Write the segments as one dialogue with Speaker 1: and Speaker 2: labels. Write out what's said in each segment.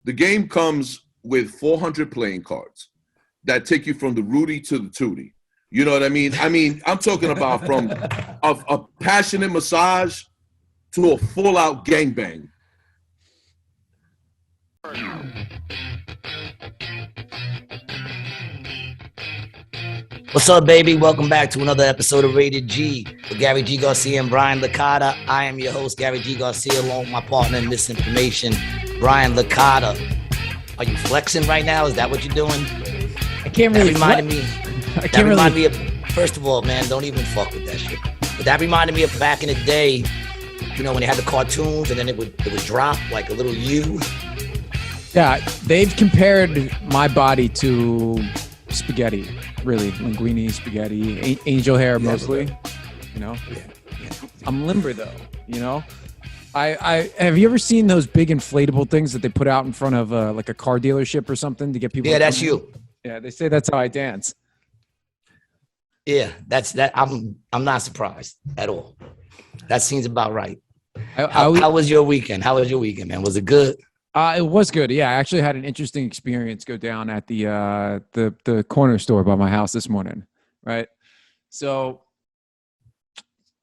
Speaker 1: The game comes with 400 playing cards that take you from the Rudy to the Tootie. You know what I mean? I'm talking about from a passionate massage to a full-out gangbang.
Speaker 2: What's up, baby? Welcome back to another episode of Rated G with Gary G. Garcia and Brian Licata. I am your host, Gary G. Garcia, along with my partner in Misinformation, Brian Licata. Are you flexing right now? Is that what you're doing?
Speaker 3: I can't really.
Speaker 2: That reminded me of. First of all, man, don't even fuck with that shit. But that reminded me of back in the day, you know, when they had the cartoons and then it would drop like a little U.
Speaker 3: Yeah, they've compared my body to spaghetti, really. Linguine, spaghetti, angel hair mostly, you know?
Speaker 2: Yeah.
Speaker 3: I'm limber though, you know? I have you ever seen those big inflatable things that they put out in front of like a car dealership or something to get people?
Speaker 2: Yeah, that's you.
Speaker 3: Yeah, they say that's how I dance.
Speaker 2: Yeah, that's that. I'm not surprised at all. That seems about right. How was your weekend? How was your weekend, man? Was it good?
Speaker 3: It was good. Yeah, I actually had an interesting experience go down at the corner store by my house this morning. Right, so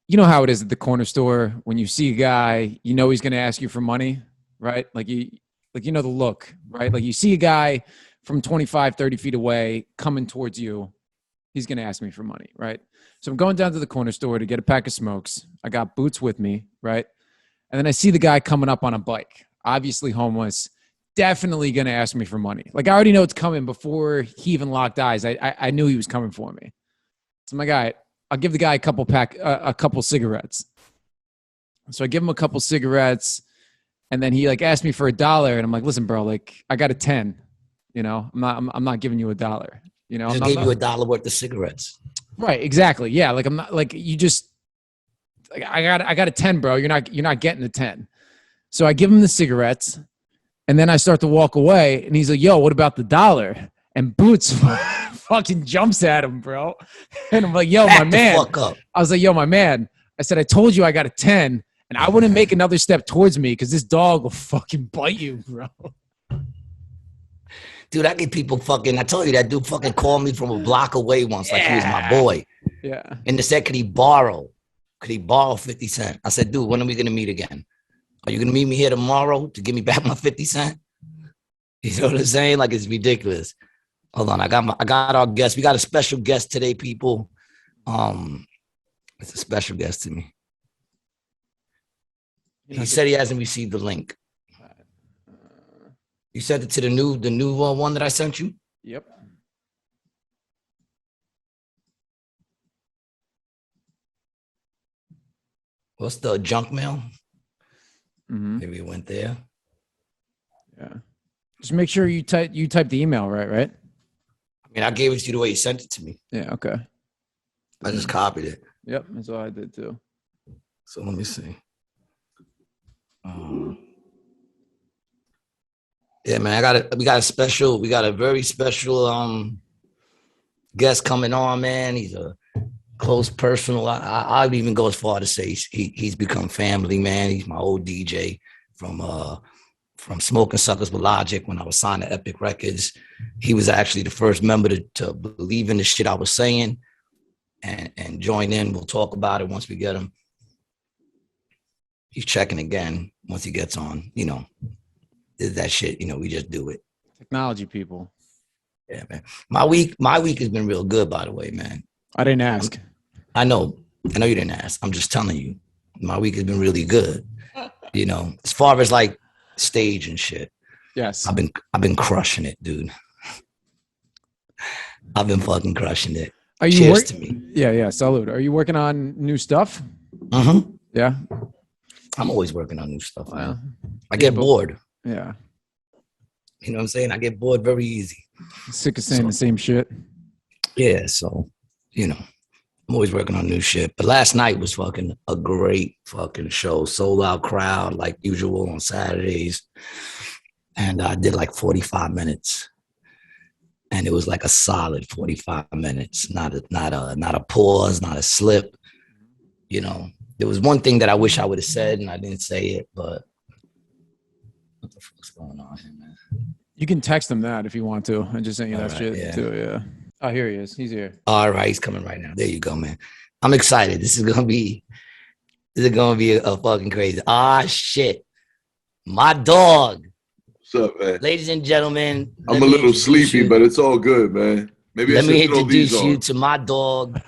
Speaker 3: you know how it is at the corner store when you see a guy, you know he's going to ask you for money, right? Like you know the look, right? Like you see a guy from 25, 30 feet away coming towards you, he's going to ask me for money, right? So I'm going down to the corner store to get a pack of smokes. I got Boots with me, right? And then I see the guy coming up on a bike, obviously homeless, definitely going to ask me for money. Like I already know it's coming before he even locked eyes. I knew he was coming for me. So my guy, I'll give the guy a couple cigarettes. So I give him a couple cigarettes and then he like asked me for $1 and I'm like, listen, bro, like I got a 10, you know, I'm not giving you $1, you know.
Speaker 2: Just gave you $1 worth of cigarettes. Right.
Speaker 3: Exactly. Yeah. Like I'm not like you just like I got a 10, bro. You're not getting the 10. So I give him the cigarettes and then I start to walk away and he's like, yo, what about the $1? And Boots fucking jumps at him, bro. And I'm like, yo, my man. I was like, yo, my man. I said, I told you I got a 10 and I wouldn't make another step towards me because this dog will fucking bite you, bro.
Speaker 2: Dude, I get people fucking, I told you that dude fucking called me from a block away once, like he was my boy.
Speaker 3: Yeah.
Speaker 2: And they said, could he borrow 50 cents? I said, dude, when are we going to meet again? Are you going to meet me here tomorrow to give me back my 50 cents? You know what I'm saying? Like, it's ridiculous. Hold on. I got our guest. We got a special guest today, people. It's a special guest to me. He said he hasn't received the link. You sent it to the new one that I sent you?
Speaker 3: Yep.
Speaker 2: What's the junk mail?
Speaker 3: Mm-hmm.
Speaker 2: Maybe it went there.
Speaker 3: Yeah. Just make sure you type the email right?
Speaker 2: I mean, I gave it to you the way you sent it to me.
Speaker 3: Yeah, okay.
Speaker 2: I just copied it.
Speaker 3: Yep, that's what I did too.
Speaker 2: So let me see. Yeah, man, we got a very special guest coming on, man. He's a close personal. I would even go as far to say he's become family, man. He's my old DJ from Smokin Suckaz with Logic when I was signed to Epic Records. He was actually the first member to believe in the shit I was saying and join in. We'll talk about it once we get him. He's checking again once he gets on, you know. That shit, you know, we just do it.
Speaker 3: Technology people.
Speaker 2: Yeah, man. My week has been real good, by the way, man.
Speaker 3: I didn't ask.
Speaker 2: I know you didn't ask. I'm just telling you. My week has been really good. You know, as far as like stage and shit.
Speaker 3: Yes.
Speaker 2: I've been crushing it, dude. I've been fucking crushing it.
Speaker 3: Are you
Speaker 2: Cheers to me.
Speaker 3: Yeah, salute. Are you working on new stuff?
Speaker 2: Mm-hmm.
Speaker 3: Yeah.
Speaker 2: I'm always working on new stuff, man.
Speaker 3: Wow.
Speaker 2: I get bored.
Speaker 3: Yeah.
Speaker 2: You know what I'm saying? I get bored very easy.
Speaker 3: Sick of saying the same shit.
Speaker 2: Yeah, so, you know, I'm always working on new shit. But last night was fucking a great fucking show. Sold out crowd like usual on Saturdays. And I did like 45 minutes. And it was like a solid 45 minutes. Not a pause, not a slip. You know, there was one thing that I wish I would have said and I didn't say it, but What the fuck's going on here, man?
Speaker 3: You can text him that if you want to. I just sent you that
Speaker 2: All right,
Speaker 3: shit
Speaker 2: yeah.
Speaker 3: too. Yeah. Oh, here he is. He's here.
Speaker 2: All right, he's coming right now. There you go, man. I'm excited. This is gonna be a fucking crazy. Ah, shit. My dog.
Speaker 1: What's up, man?
Speaker 2: Ladies and gentlemen,
Speaker 1: I'm a little sleepy, but it's all good, man. Maybe
Speaker 2: let
Speaker 1: I
Speaker 2: me
Speaker 1: should throw these
Speaker 2: introduce you
Speaker 1: on.
Speaker 2: to my dog,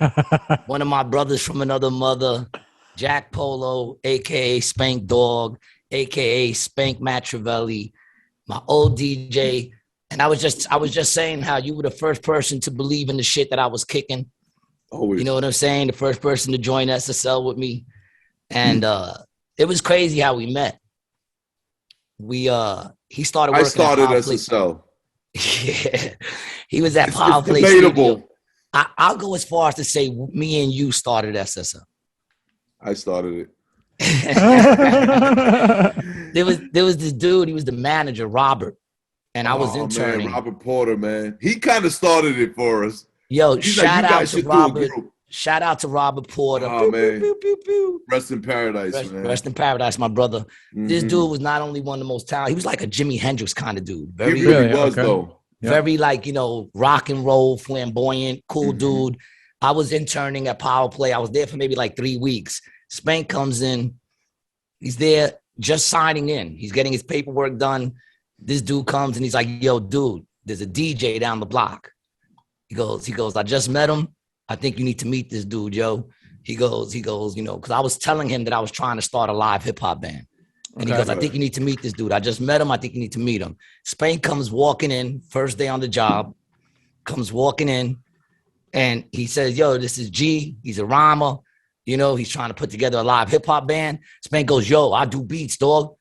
Speaker 2: one of my brothers from another mother, Jack Polo, aka Spank Dog, aka Spank Machavelli, my old DJ. And I was just saying how you were the first person to believe in the shit that I was kicking.
Speaker 1: Always.
Speaker 2: You know what I'm saying? The first person to join SSL with me. And it was crazy how we met. He started working. I started
Speaker 1: SSL.
Speaker 2: Yeah, he was at Power Play
Speaker 1: debatable.
Speaker 2: Studio. I'll go as far as to say me and you started SSL.
Speaker 1: I started it.
Speaker 2: there was this dude. He was the manager, Robert, and I was interning.
Speaker 1: Man, Robert Porter, man, he kind of started it for us.
Speaker 2: Yo, shout out to Robert. Shout out to Robert Porter.
Speaker 1: Oh, man. Pew, pew, pew. Rest in paradise, man.
Speaker 2: Rest in paradise, my brother. Mm-hmm. This dude was not only one of the most talented, he was like a Jimi Hendrix kind of dude.
Speaker 1: He really was, though.
Speaker 2: Very like, rock and roll, flamboyant, cool dude. I was interning at Power Play. I was there for maybe like 3 weeks. Spank comes in. He's there just signing in. He's getting his paperwork done. This dude comes and he's like, yo, dude, there's a DJ down the block. He goes, I just met him. I think you need to meet this dude, yo. He goes, because I was telling him that I was trying to start a live hip hop band. And he goes, I think you need to meet this dude. I just met him. I think you need to meet him. Spank comes walking in, first day on the job, comes walking in, and he says, yo, this is G. He's a rhymer. He's trying to put together a live hip hop band. Spank goes, yo, I do beats, dog.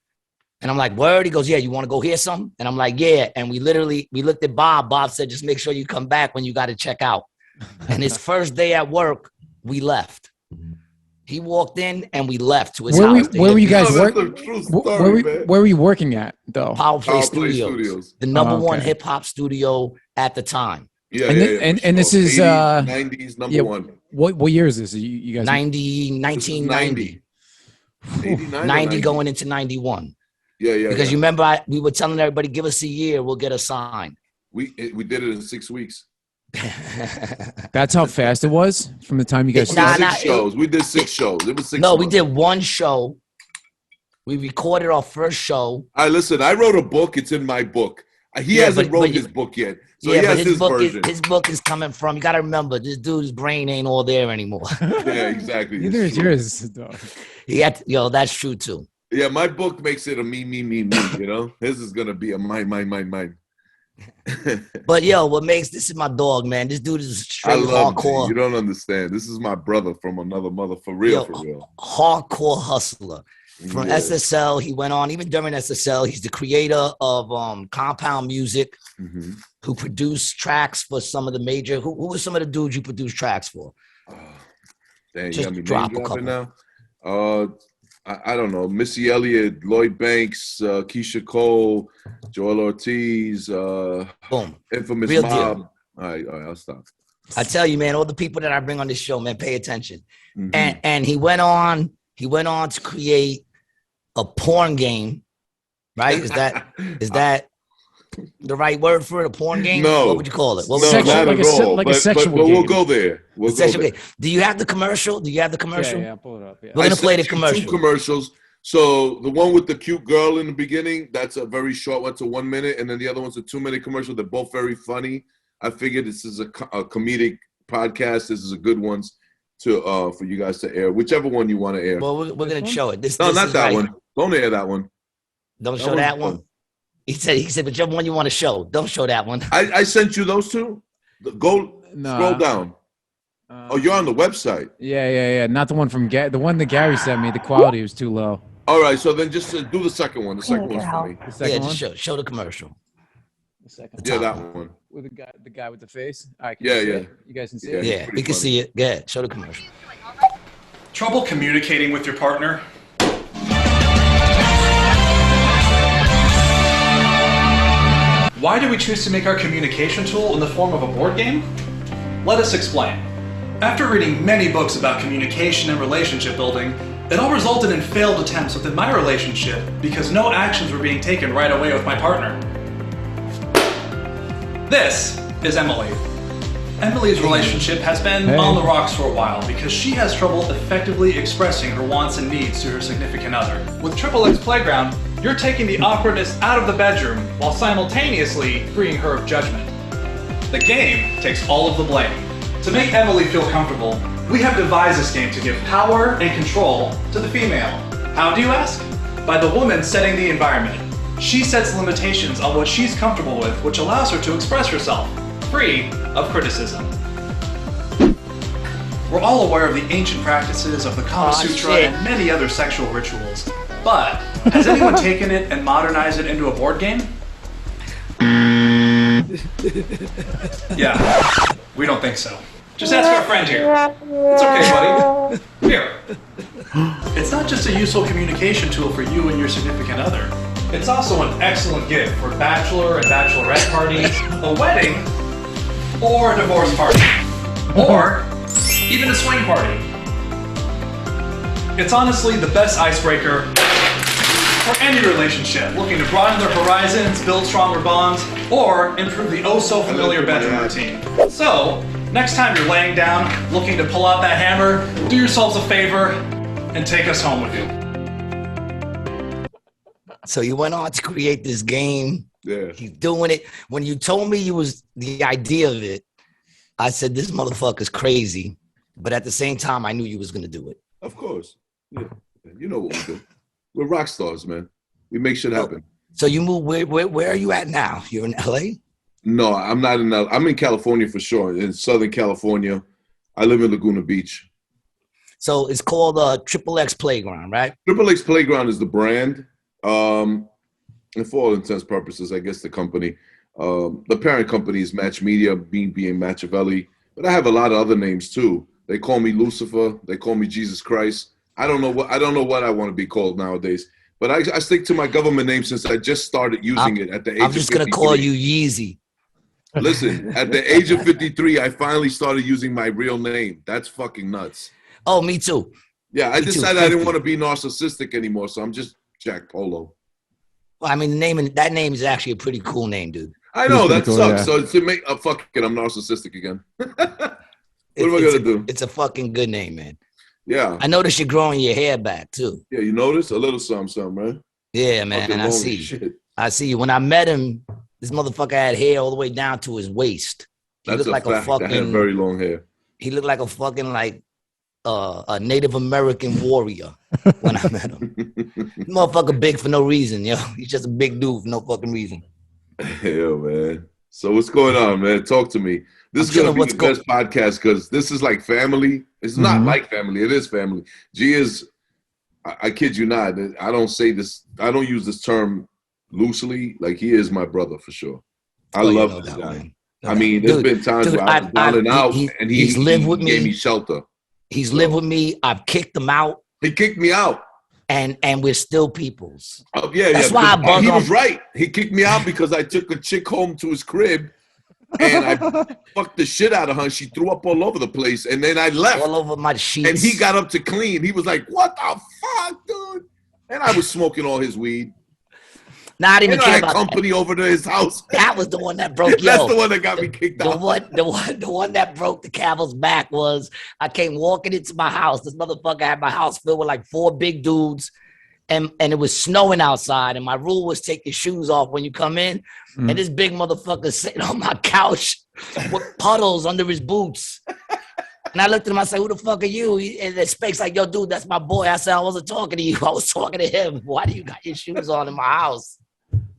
Speaker 2: And I'm like, word? He goes, yeah, you want to go hear something? And I'm like, yeah. And we looked at Bob. Bob said, just make sure you come back when you got to check out. And his first day at work, we left. He walked in and we left to his house.
Speaker 3: Where were you guys working? Where were you working at, though?
Speaker 2: Power Play Studios. The number one hip hop studio at the time.
Speaker 1: Yeah,
Speaker 3: and this is
Speaker 1: 90s number one.
Speaker 3: What year is this? You guys
Speaker 2: 1990. 90 going into 91.
Speaker 1: Yeah.
Speaker 2: Because you remember we were telling everybody, give us a year, we'll get a sign.
Speaker 1: We did it in 6 weeks.
Speaker 3: That's how fast it was from the time you guys
Speaker 1: started. 6 shows. We did 6 shows. It was 6
Speaker 2: No,
Speaker 1: months.
Speaker 2: we did 1 show. We recorded our first show.
Speaker 1: Listen, I wrote a book. It's in my book. He hasn't wrote his book yet. So he has his version.
Speaker 2: His book is coming from, you got to remember, this dude's brain ain't all there anymore.
Speaker 1: Yeah, exactly.
Speaker 3: Neither is yours, though.
Speaker 2: That's true, too.
Speaker 1: Yeah, my book makes it a me. His is going to be a mine.
Speaker 2: But this is my dog, man. This dude is straight hardcore.
Speaker 1: You don't understand. This is my brother from another mother, for real.
Speaker 2: Hardcore hustler. From SSL, he went on, even during SSL, he's the creator of Compound Music, who produced tracks for some of the major, who were some of the dudes you produced tracks for?
Speaker 1: Dang,
Speaker 2: just drop a couple.
Speaker 1: Now. I don't know, Missy Elliott, Lloyd Banks, Keisha Cole, Joel Ortiz,
Speaker 2: boom,
Speaker 1: Infamous
Speaker 2: Real
Speaker 1: Mob.
Speaker 2: Deal.
Speaker 1: All right, I'll stop.
Speaker 2: I tell you, man, all the people that I bring on this show, man, pay attention. And he went on to create a porn game, right? Is that the right word for it? A porn game?
Speaker 1: No.
Speaker 2: What would you call it?
Speaker 1: Not at all. But we'll go there.
Speaker 2: Do you have the commercial? Yeah,
Speaker 3: pull it up. Yeah.
Speaker 2: We're going to play the commercial.
Speaker 1: 2 commercials. So the one with the cute girl in the beginning, that's a very short one, to 1 minute. And then the other one's a 2-minute commercial. They're both very funny. I figured this is a comedic podcast. This is a good one for you guys to air. Whichever one you want to air.
Speaker 2: Well, we're going to show it.
Speaker 1: Not that one. Don't air that one.
Speaker 2: Don't show that one. He said, whichever one you want to show. Don't show that one.
Speaker 1: I sent you those 2. Scroll down. You're on the website.
Speaker 3: Yeah. Not the one the one that Gary sent me. The quality was too low.
Speaker 1: All right, so then just do the second one. The second one's funny.
Speaker 2: Just show the commercial.
Speaker 3: The second.
Speaker 1: That one.
Speaker 3: With the guy with the face.
Speaker 1: Yeah.
Speaker 3: You guys can see it.
Speaker 2: Yeah, we can see it. Yeah, show the commercial.
Speaker 4: Trouble communicating with your partner? Why do we choose to make our communication tool in the form of a board game? Let us explain. After reading many books about communication and relationship building, It all resulted in failed attempts within my relationship because no actions were being taken right away with my partner. This is Emily. Emily's relationship has been on the rocks for a while because she has trouble effectively expressing her wants and needs to her significant other. With XXX Playground, you're taking the awkwardness out of the bedroom while simultaneously freeing her of judgment. The game takes all of the blame. To make Emily feel comfortable, we have devised this game to give power and control to the female. How do you ask? By the woman setting the environment. She sets limitations on what she's comfortable with, which allows her to express herself, free of criticism. We're all aware of the ancient practices of the Kama Sutra and many other sexual rituals, but has anyone taken it and modernized it into a board game? Yeah, we don't think so. Just ask our friend here. It's okay, buddy. Here. It's not just a useful communication tool for you and your significant other. It's also an excellent gift for bachelor and bachelorette parties, a wedding, or a divorce party, or even a swing party. It's honestly the best icebreaker for any relationship looking to broaden their horizons, build stronger bonds, or improve the oh-so-familiar bedroom routine. So, next time you're laying down, looking to pull out that hammer, do yourselves a favor and take us home with you.
Speaker 2: So you went on to create this game.
Speaker 1: Yeah.
Speaker 2: He's doing it. When you told me you was the idea of it, I said, this motherfucker's crazy. But at the same time, I knew you was going to do it.
Speaker 1: Of course. Yeah. You know what we do. We're rock stars, man. We make shit happen.
Speaker 2: So you move, where are you at now? You're in LA?
Speaker 1: No, I'm not in LA. I'm in California for sure. In Southern California. I live in Laguna Beach.
Speaker 2: So it's called XXX Playground, right?
Speaker 1: XXX Playground is the brand. And for all intents and purposes, I guess the company, the parent company is Match Media, being Machavelli, but I have a lot of other names too. They call me Lucifer. They call me Jesus Christ. I don't know what I want to be called nowadays, but I stick to my government name since I just started using it at the age of 53.
Speaker 2: I'm just gonna call you Yeezy.
Speaker 1: Listen, at the age of 53, I finally started using my real name. That's fucking nuts.
Speaker 2: Oh, me too.
Speaker 1: Yeah, I decided I didn't want to be narcissistic anymore, so I'm just Jack Polo.
Speaker 2: Well, I mean, that name is actually a pretty cool name, dude.
Speaker 1: I know, that
Speaker 3: cool,
Speaker 1: sucks.
Speaker 3: yeah.
Speaker 1: So to make fuck it, I'm narcissistic again. What am I gonna do?
Speaker 2: It's a fucking good name, man.
Speaker 1: Yeah.
Speaker 2: I noticed you're growing your hair back too.
Speaker 1: Yeah, you notice? A little something, right?
Speaker 2: Yeah, man.
Speaker 1: Fucking
Speaker 2: I
Speaker 1: long
Speaker 2: see.
Speaker 1: shit.
Speaker 2: I see you. When I met him, this motherfucker had hair all the way down to his waist. He
Speaker 1: That's
Speaker 2: looked like
Speaker 1: fact.
Speaker 2: a fucking.
Speaker 1: I had very long hair.
Speaker 2: He looked like a fucking a Native American warrior when I met him. Motherfucker big for no reason, yo. He's just a big dude for no fucking reason.
Speaker 1: Hell, man. So what's going on, man? Talk to me. This is gonna be the best podcast because this is like family. It's not like family. It is family. G is. I kid you not. I don't say this. I don't use this term loosely. Like, he is my brother for sure. I love this guy. I mean, there's been times where I was down and out, and he gave me shelter.
Speaker 2: He's lived with me. I've kicked him out.
Speaker 1: He kicked me out.
Speaker 2: And we're still peoples.
Speaker 1: Yeah,
Speaker 2: that's why I bug
Speaker 1: he
Speaker 2: him.
Speaker 1: was right. He kicked me out because I took a chick home to his crib and I fucked the shit out of her. And she threw up all over the place, and then I left.
Speaker 2: All over my sheets.
Speaker 1: And he got up to clean. He was like, "What the fuck, dude?" And I was smoking all his weed.
Speaker 2: Not even care about
Speaker 1: company over to his house.
Speaker 2: That was the one that broke.
Speaker 1: That's the one that got me kicked out.
Speaker 2: The one that broke the camel's back was I came walking into my house. This motherfucker had my house filled with like 4 big dudes, and it was snowing outside. And my rule was take your shoes off when you come in. And this big motherfucker sitting on my couch with puddles under his boots. And I looked at him. I said, "Who the fuck are you?" And then Spank's like, "Yo, dude, that's my boy." I said, "I wasn't talking to you. I was talking to him. Why do you got your shoes on in my house?"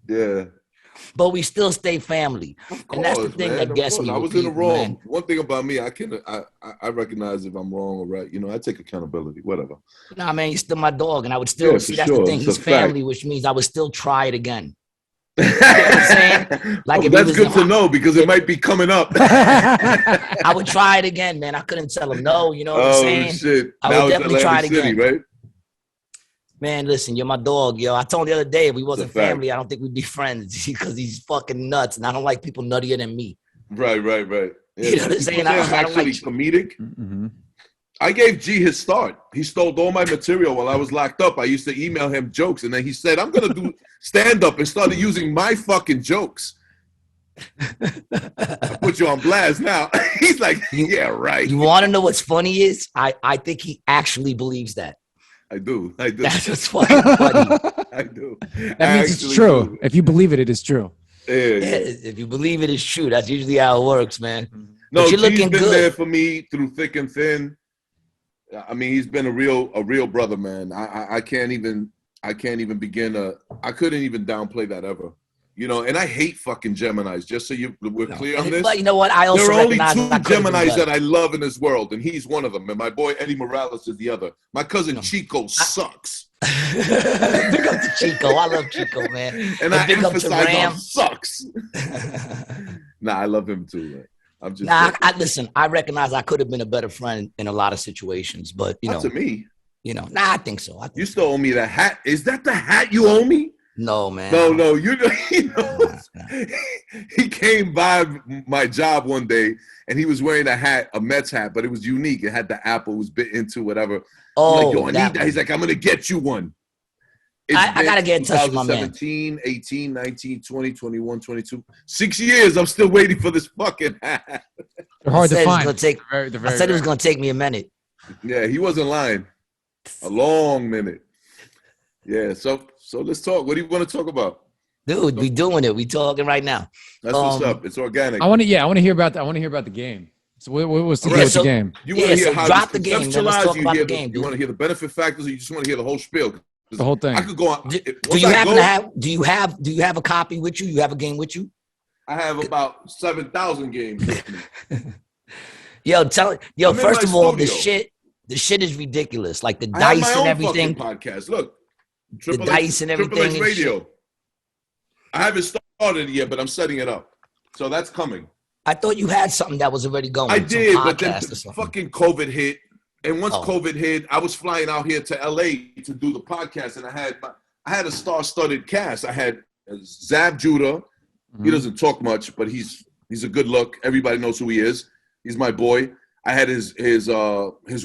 Speaker 1: Yeah.
Speaker 2: But we still stay family.
Speaker 1: Of course,
Speaker 2: and that's the thing that gets me.
Speaker 1: I was in the wrong. Man. One thing about me, I recognize if I'm wrong or right. You know, I take accountability, whatever.
Speaker 2: Nah, man, you're still my dog. And I would still see that's the thing. He's family, which means I would still try it again. You know what I'm saying? Like
Speaker 1: that's good to know because it might be coming up.
Speaker 2: I would try it again, man. I couldn't tell him no. You know what I'm saying?
Speaker 1: Oh, shit.
Speaker 2: I would definitely try it again.
Speaker 1: Right?
Speaker 2: Man, listen, you're my dog, yo. I told him the other day, if we wasn't family, I don't think we'd be friends because he's fucking nuts, and I don't like people nuttier than me.
Speaker 1: Right. Yeah.
Speaker 2: You know what I'm saying?
Speaker 1: I don't actually like comedic. I gave G his start. He stole all my material while I was locked up. I used to email him jokes, and then he said, I'm going to do stand-up, and started using my fucking jokes. I put you on blast now. He's like, yeah, right.
Speaker 2: You want to know what's funny is? I think he actually believes that.
Speaker 1: I do.
Speaker 2: That's what's fucking funny.
Speaker 1: I do.
Speaker 3: That means it's true.
Speaker 1: Do.
Speaker 3: If you believe it, it is true.
Speaker 1: Yeah.
Speaker 2: If you believe it is true, that's usually how it works, man.
Speaker 1: No,
Speaker 2: but you're
Speaker 1: G's
Speaker 2: looking
Speaker 1: been
Speaker 2: good
Speaker 1: there for me through thick and thin. I mean, he's been a real brother, man. I can't even begin to. I couldn't even downplay that ever. You know, and I hate fucking Geminis. Just so we're clear on this.
Speaker 2: But you know what? I also
Speaker 1: there are only
Speaker 2: recognize
Speaker 1: two Geminis that
Speaker 2: I
Speaker 1: I love in this world, and he's one of them. And my boy Eddie Morales is the other. My cousin Chico sucks.
Speaker 2: Big up to Chico. I love Chico, man.
Speaker 1: And I
Speaker 2: big
Speaker 1: emphasize
Speaker 2: Ram.
Speaker 1: on sucks. Nah, I love him too, man. I'm just
Speaker 2: listen. I recognize I could have been a better friend in a lot of situations, but
Speaker 1: not to me.
Speaker 2: You know, I think so.
Speaker 1: You still owe me that hat. Is that the hat you owe me?
Speaker 2: No, man.
Speaker 1: No. You know, he came by my job one day and he was wearing a hat, a Mets hat, but it was unique. It had the apple, was bit into whatever.
Speaker 2: Oh,
Speaker 1: I'm like, yo, I need that. He's like, I'm gonna get you one.
Speaker 2: I gotta get in touch with my man.
Speaker 1: 17, 18, 19, 20, 21, 22. 6 years. I'm still waiting for this fucking hat.
Speaker 3: They're hard to find.
Speaker 2: I said it was gonna take me a minute.
Speaker 1: Yeah, he wasn't lying. A long minute. Yeah, so let's talk. What do you want to talk about?
Speaker 2: Dude, we doing it. We talking right now.
Speaker 1: That's what's up. It's organic.
Speaker 3: I want to hear about the game. So what was the deal with the game?
Speaker 1: You want to hear how
Speaker 2: drop the game. Then let's talk about the game.
Speaker 1: You want to hear the benefit factors, or you just want to hear the whole spiel?
Speaker 3: The whole thing.
Speaker 1: I could go on.
Speaker 2: Do you have a copy with you? You have a game with you?
Speaker 1: I have about 7,000 games with me.
Speaker 2: First of all, the shit is ridiculous. Like the dice and everything.
Speaker 1: Podcast. Look,
Speaker 2: the dice and everything.
Speaker 1: Triple X Radio. I haven't started it yet, but I'm setting it up. So that's coming.
Speaker 2: I thought you had something that was already going.
Speaker 1: I did, but then fucking COVID hit. And once COVID hit, I was flying out here to LA to do the podcast, and I had a star-studded cast. I had Zab Judah. Mm-hmm. He doesn't talk much, but he's a good look. Everybody knows who he is. He's my boy. I had his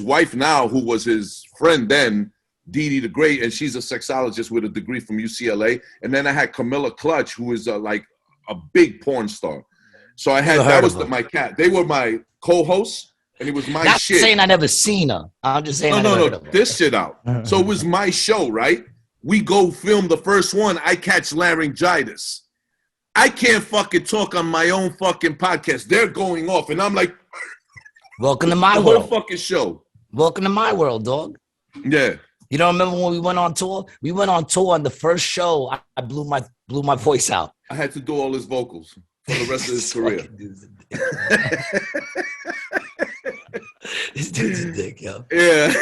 Speaker 1: wife now, who was his friend then, Dee Dee the Great, and she's a sexologist with a degree from UCLA. And then I had Camilla Clutch, who is like a big porn star. So I had my cat. They were my co-hosts. And it was my
Speaker 2: Not
Speaker 1: shit.
Speaker 2: saying I never seen her. I'm just saying
Speaker 1: No. This shit out. So it was my show, right? We go film the first one. I catch laryngitis. I can't fucking talk on my own fucking podcast. They're going off, and I'm like,
Speaker 2: welcome to my
Speaker 1: the
Speaker 2: world.
Speaker 1: whole fucking show.
Speaker 2: Welcome to my world, dog.
Speaker 1: Yeah.
Speaker 2: You don't remember when we went on tour? We went on tour, and the first show, I blew my voice out.
Speaker 1: I had to do all his vocals for the rest of his career.
Speaker 2: This dude's a dick, yo.
Speaker 1: Yeah.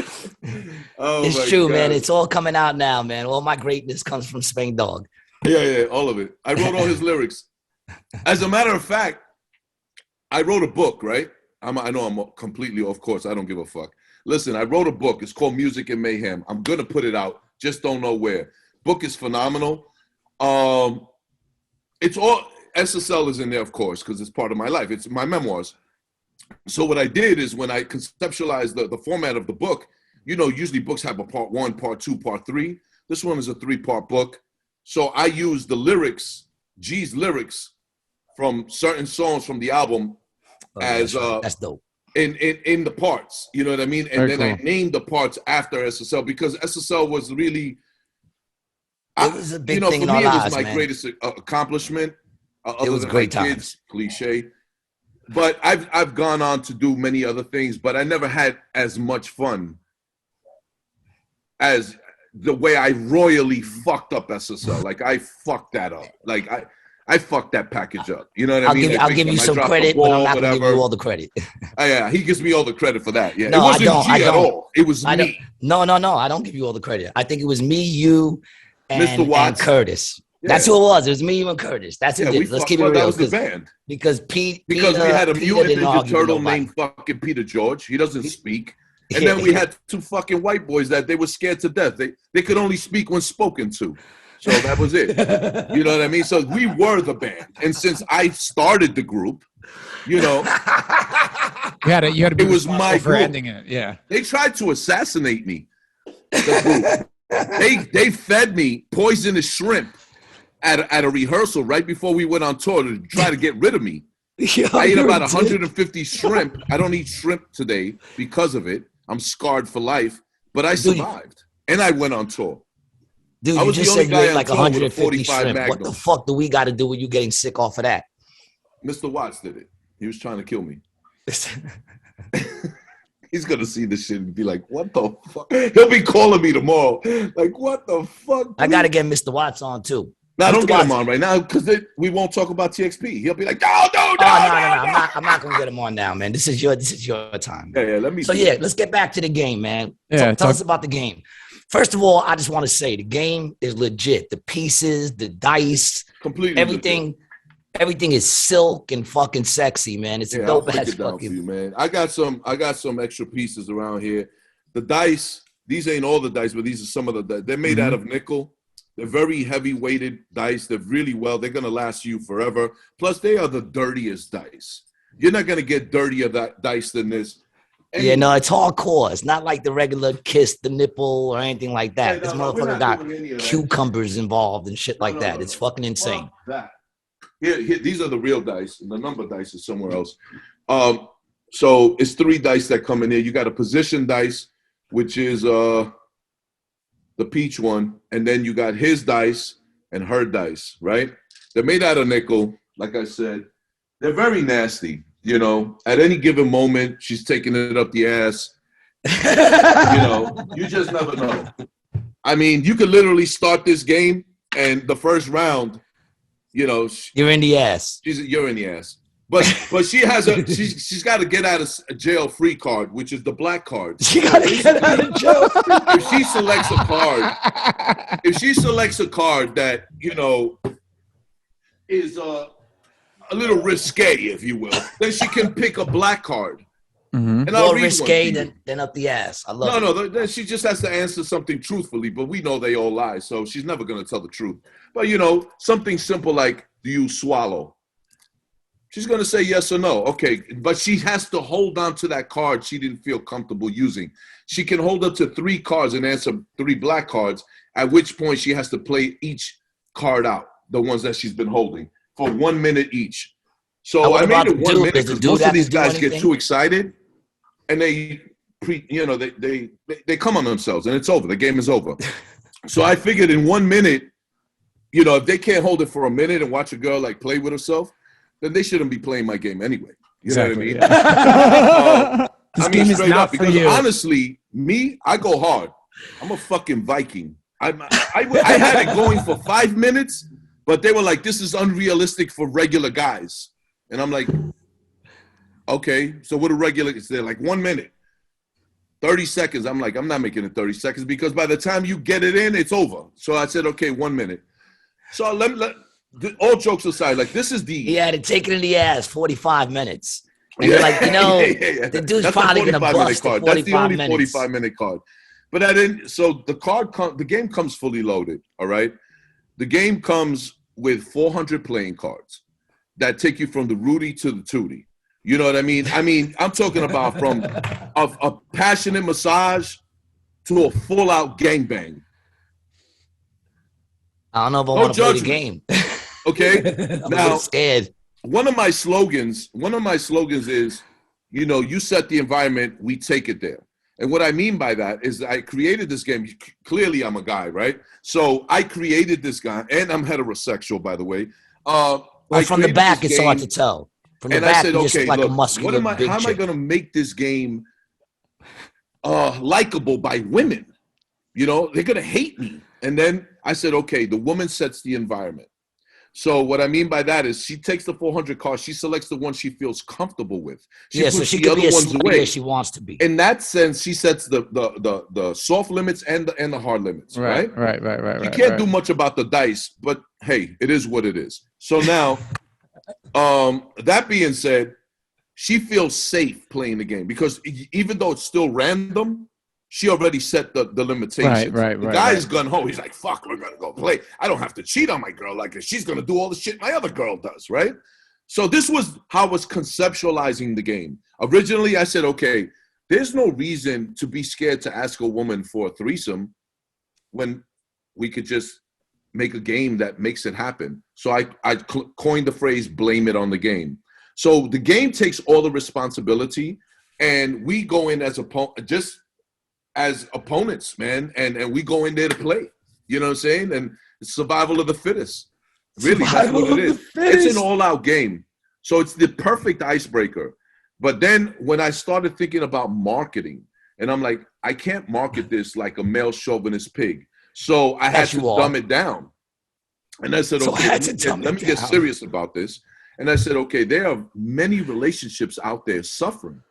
Speaker 2: It's true, God. Man. It's all coming out now, man. All my greatness comes from Spank Dog.
Speaker 1: Yeah, all of it. I wrote all his lyrics. As a matter of fact, I wrote a book, right? I know I'm completely off course. I don't give a fuck. Listen, I wrote a book. It's called Music and Mayhem. I'm going to put it out. Just don't know where. Book is phenomenal. It's all, SSL is in there, of course, because it's part of my life. It's my memoirs. So what I did is when I conceptualized the format of the book, you know, usually books have a part 1, part 2, part 3. This one is a 3-part book. So I used the lyrics, G's lyrics from certain songs from the album as
Speaker 2: that's dope.
Speaker 1: In the parts, you know what I mean? And
Speaker 3: Very
Speaker 1: then
Speaker 3: cool.
Speaker 1: I named the parts after SSL because SSL was really,
Speaker 2: It was a big
Speaker 1: you know,
Speaker 2: thing
Speaker 1: for
Speaker 2: in
Speaker 1: me,
Speaker 2: our
Speaker 1: it was
Speaker 2: lives,
Speaker 1: my
Speaker 2: man.
Speaker 1: greatest accomplishment.
Speaker 2: It was great
Speaker 1: times.
Speaker 2: times.
Speaker 1: Cliche. But I've gone on to do many other things, but I never had as much fun as the way I royally fucked up SSL. Like I fucked that up. Like I fucked that package up. You know what I mean?
Speaker 2: I'll give you some credit, but I'm not going to give you all the credit.
Speaker 1: Yeah, he gives me all the credit for that. Yeah,
Speaker 2: No,
Speaker 1: it wasn't
Speaker 2: I don't.
Speaker 1: G at all. It was me.
Speaker 2: No. I don't give you all the credit. I think it was me, you, and,
Speaker 1: Mr. Watts.
Speaker 2: and Curtis.
Speaker 1: Yeah.
Speaker 2: That's who it was. It was me, you, and Curtis. That's it. Let's keep it real.
Speaker 1: That was the band.
Speaker 2: Because
Speaker 1: we had a mutant ninja turtle named fucking Peter George. He doesn't speak. And then we had 2 fucking white boys that they were scared to death. They could only speak when spoken to. So that was it. You know what I mean? So we were the band. And since I started the group, You know,
Speaker 3: You had to be
Speaker 1: it was my
Speaker 3: responsible for
Speaker 1: group.
Speaker 3: ending it. Yeah.
Speaker 1: They tried to assassinate me. The group. They fed me poisonous shrimp at a rehearsal right before we went on tour to try to get rid of me.
Speaker 2: Yo,
Speaker 1: I ate
Speaker 2: you're
Speaker 1: about
Speaker 2: a dick.
Speaker 1: 150 shrimp. I don't eat shrimp today because of it. I'm scarred for life, but I survived. And I went on tour.
Speaker 2: Dude,
Speaker 1: I
Speaker 2: you
Speaker 1: was
Speaker 2: just
Speaker 1: the only
Speaker 2: said you
Speaker 1: guy
Speaker 2: ate
Speaker 1: on
Speaker 2: like
Speaker 1: tour with a
Speaker 2: 150
Speaker 1: 45
Speaker 2: shrimp. What the
Speaker 1: Magnum.
Speaker 2: fuck do we got to do with you getting sick off of that?
Speaker 1: Mr. Watts did it. He was trying to kill me. He's going to see this shit and be like, what the fuck? He'll be calling me tomorrow. Like, what the fuck?
Speaker 2: I got to get Mr. Watts on too.
Speaker 1: No,
Speaker 2: Mr.
Speaker 1: don't get him
Speaker 2: Watts.
Speaker 1: on right now because we won't talk about TXP. He'll be like, no.
Speaker 2: No. I'm not gonna get him on now, man. This is your time.
Speaker 1: Yeah, let me.
Speaker 2: So yeah, let's get back to the game, man.
Speaker 3: Yeah,
Speaker 2: Tell us about the game. First of all, I just want to say the game is legit. The pieces, the dice,
Speaker 1: Completely
Speaker 2: everything is silk and fucking sexy, man. It's a
Speaker 1: I'll
Speaker 2: dope
Speaker 1: break
Speaker 2: ass
Speaker 1: it down for
Speaker 2: fucking.
Speaker 1: you, man. I got some extra pieces around here. The dice, these ain't all the dice, but these are some of the dice. They're made out of nickel. They're very heavy weighted dice. They're really well. They're gonna last you forever. Plus, they are the dirtiest dice. You're not gonna get dirtier dice than this.
Speaker 2: Yeah, no, it's hardcore. It's not like the regular kiss the nipple or anything like that.
Speaker 1: Yeah,
Speaker 2: This
Speaker 1: no, we're
Speaker 2: motherfucker
Speaker 1: not
Speaker 2: got
Speaker 1: doing any of that.
Speaker 2: cucumbers involved and shit like that.
Speaker 1: No.
Speaker 2: It's fucking insane.
Speaker 1: Fuck that. Here, these are the real dice, and the number dice is somewhere else. So it's 3 dice that come in here. You got a position dice, which is the peach one, and then you got his dice and her dice, right? They're made out of nickel, like I said. They're very nasty, you know. At any given moment, she's taking it up the ass. You know, you just never know. I mean, you could literally start this game, and the first round, you know,
Speaker 2: You're in the ass.
Speaker 1: you're in the ass. But she has she's got to get out of a jail free card, which is the black card.
Speaker 2: She gotta get out of jail.
Speaker 1: If she selects a card that, you know, is a little risque, if you will, then she can pick a black card.
Speaker 3: Mm-hmm.
Speaker 1: And I'll
Speaker 2: More
Speaker 1: read
Speaker 2: risque
Speaker 1: one to you.
Speaker 2: than up the ass. I love it.
Speaker 1: No, then she just has to answer something truthfully, but we know they all lie, so she's never going to tell the truth. But, you know, something simple like, do you swallow? She's going to say yes or no. Okay, but she has to hold on to that card she didn't feel comfortable using. She can hold up to 3 cards and answer 3 black cards, at which point she has to play each card out, the ones that she's been holding, for 1 minute each. So I made it 1 minute because most of these guys get too excited and they come on themselves and it's over. The game is over. So I figured in 1 minute, you know, if they can't hold it for a minute and watch a girl like play with herself, then they shouldn't be playing my game anyway. You know what I mean?
Speaker 3: Yeah. This game is
Speaker 1: straight
Speaker 3: not
Speaker 1: up,
Speaker 3: for
Speaker 1: because
Speaker 3: you.
Speaker 1: honestly, me, I go hard. I'm a fucking Viking. I had it going for 5 minutes, but they were like, this is unrealistic for regular guys. And I'm like, okay, so what are regular? They're like 1 minute, 30 seconds. I'm like, I'm not making it 30 seconds because by the time you get it in, it's over. So I said, okay, 1 minute. So all jokes aside, like this is the...
Speaker 2: He had to take it in the ass 45 minutes. And you're like, you know, the dude's
Speaker 1: That's
Speaker 2: probably going to
Speaker 1: 45-minute
Speaker 2: bust the
Speaker 1: card.
Speaker 2: 45
Speaker 1: That's the only
Speaker 2: minutes.
Speaker 1: 45-minute card. But so the game comes fully loaded, all right? The game comes with 400 playing cards that take you from the Rudy to the Tootie. You know what I mean? I'm talking about from a passionate massage to a full-out gangbang.
Speaker 2: I don't know if I
Speaker 1: No
Speaker 2: want to play the
Speaker 1: judgment.
Speaker 2: game.
Speaker 1: Okay?
Speaker 2: I'm
Speaker 1: Now,
Speaker 2: scared.
Speaker 1: one of my slogans is, you know, you set the environment, we take it there. And what I mean by that is that I created this game. Clearly, I'm a guy, right? So I created this guy, and I'm heterosexual, by the way.
Speaker 2: Well, from the back, it's hard to tell. From the
Speaker 1: and
Speaker 2: back,
Speaker 1: I said,
Speaker 2: you're just
Speaker 1: okay,
Speaker 2: like
Speaker 1: look,
Speaker 2: a muscular big
Speaker 1: how am I
Speaker 2: chick.
Speaker 1: going to make this game likable by women? You know, they're going to hate me. And then I said, okay, the woman sets the environment. So what I mean by that is she takes the 400 cards. She selects the one she feels comfortable with.
Speaker 2: So she can be as slutty as she wants to be.
Speaker 1: In that sense, she sets the soft limits and the hard limits, right?
Speaker 3: Right.
Speaker 1: You can't do much about the dice, but hey, it is what it is. So now, that being said, she feels safe playing the game because even though it's still random, she already set the limitations. The guy's gun ho. He's like, fuck, we're going to go play. I don't have to cheat on my girl like she's going to do all the shit my other girl does, right? So this was how I was conceptualizing the game. Originally, I said, okay, there's no reason to be scared to ask a woman for a threesome when we could just make a game that makes it happen. So I coined the phrase, blame it on the game. So the game takes all the responsibility, and we go in as opponents, man, and we go in there to play. You know what I'm saying? And it's survival of the fittest. Really, that's what it is. It's an all-out game. So it's the perfect icebreaker. But then when I started thinking about marketing, and I'm like, I can't market this like a male chauvinist pig. So I had to dumb it down. And I said, okay, let me get serious about this. And I said, okay, there are many relationships out there suffering.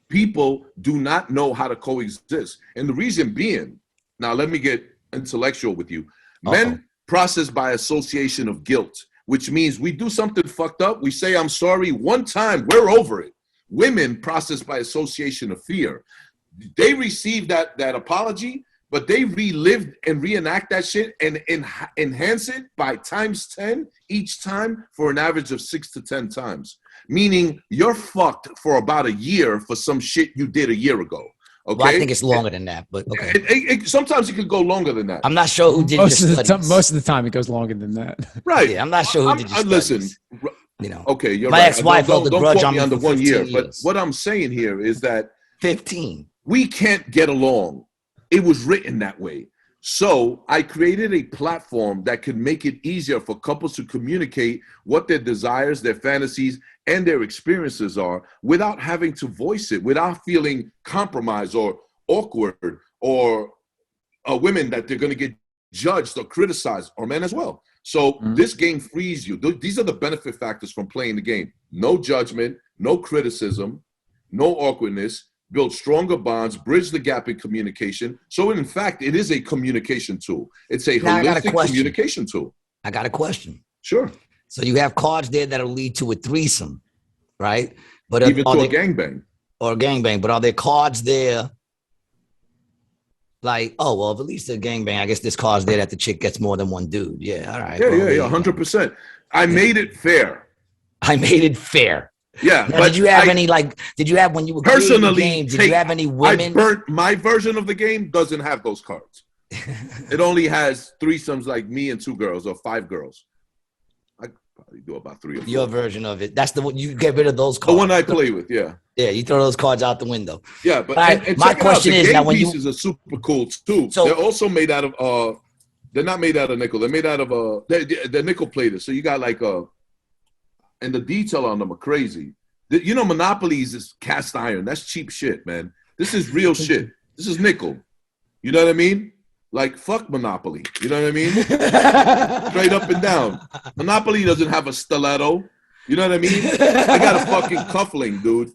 Speaker 1: People do not know how to coexist. And the reason being, now let me get intellectual with you. Men process by association of guilt, which means we do something fucked up. We say, I'm sorry one time, we're over it. Women process by association of fear. They receive that apology, but they relived and reenact that shit and enhance it by times 10 each time for an average of 6 to 10 times. Meaning you're fucked for about a year for some shit you did a year ago. Okay?
Speaker 2: Well, I think it's longer than that, but okay.
Speaker 1: Sometimes it could go longer than that.
Speaker 2: I'm not sure who did
Speaker 3: most
Speaker 2: your
Speaker 3: of the
Speaker 2: studies.
Speaker 3: Most of the time, it goes longer than that.
Speaker 1: Right.
Speaker 2: Yeah, I'm not sure who did your studies.
Speaker 1: Listen,
Speaker 2: you know.
Speaker 1: Okay, you're
Speaker 2: my
Speaker 1: right.
Speaker 2: ex-wife held a grudge on me
Speaker 1: under
Speaker 2: for
Speaker 1: 1 year.
Speaker 2: 15
Speaker 1: But
Speaker 2: years.
Speaker 1: what I'm saying here is that
Speaker 2: 15.
Speaker 1: we can't get along. It was written that way. So I created a platform that could make it easier for couples to communicate what their desires, their fantasies, and their experiences are without having to voice it, without feeling compromised or awkward, or women that they're going to get judged or criticized, or men as well. So this game frees you. These are the benefit factors from playing the game. No judgment, no criticism, no awkwardness, build stronger bonds, bridge the gap in communication. So in fact, it is a communication tool. It's a holistic communication tool.
Speaker 2: I got a question.
Speaker 1: Sure.
Speaker 2: So you have cards there that'll lead to a threesome, right? But
Speaker 1: even to a gangbang.
Speaker 2: Or a gangbang. But are there cards there like, oh, well, if it leads to a gangbang, I guess this card's there that the chick gets more than one dude. Yeah, all right.
Speaker 1: Yeah, 100%. I made it fair.
Speaker 2: I made it fair.
Speaker 1: Yeah.
Speaker 2: Now, did you have when you were creating the game, did you have any women?
Speaker 1: My version of the game doesn't have those cards. It only has threesomes like me and 2 girls or 5 girls. I probably do about 3 or 4.
Speaker 2: Your version of it. That's the one you get rid of those cards.
Speaker 1: The one I play with, yeah.
Speaker 2: Yeah, you throw those cards out the window.
Speaker 1: Yeah, but
Speaker 2: and my question is now when
Speaker 1: pieces are super cool too. So they're also made out of they're not made out of nickel. They're made out of they're nickel plated. So you got like and the detail on them are crazy. You know, Monopolies is cast iron. That's cheap shit, man. This is real shit. This is nickel. You know what I mean? Like, fuck Monopoly. You know what I mean? Straight up and down. Monopoly doesn't have a stiletto. You know what I mean? I got a fucking cuffling, dude.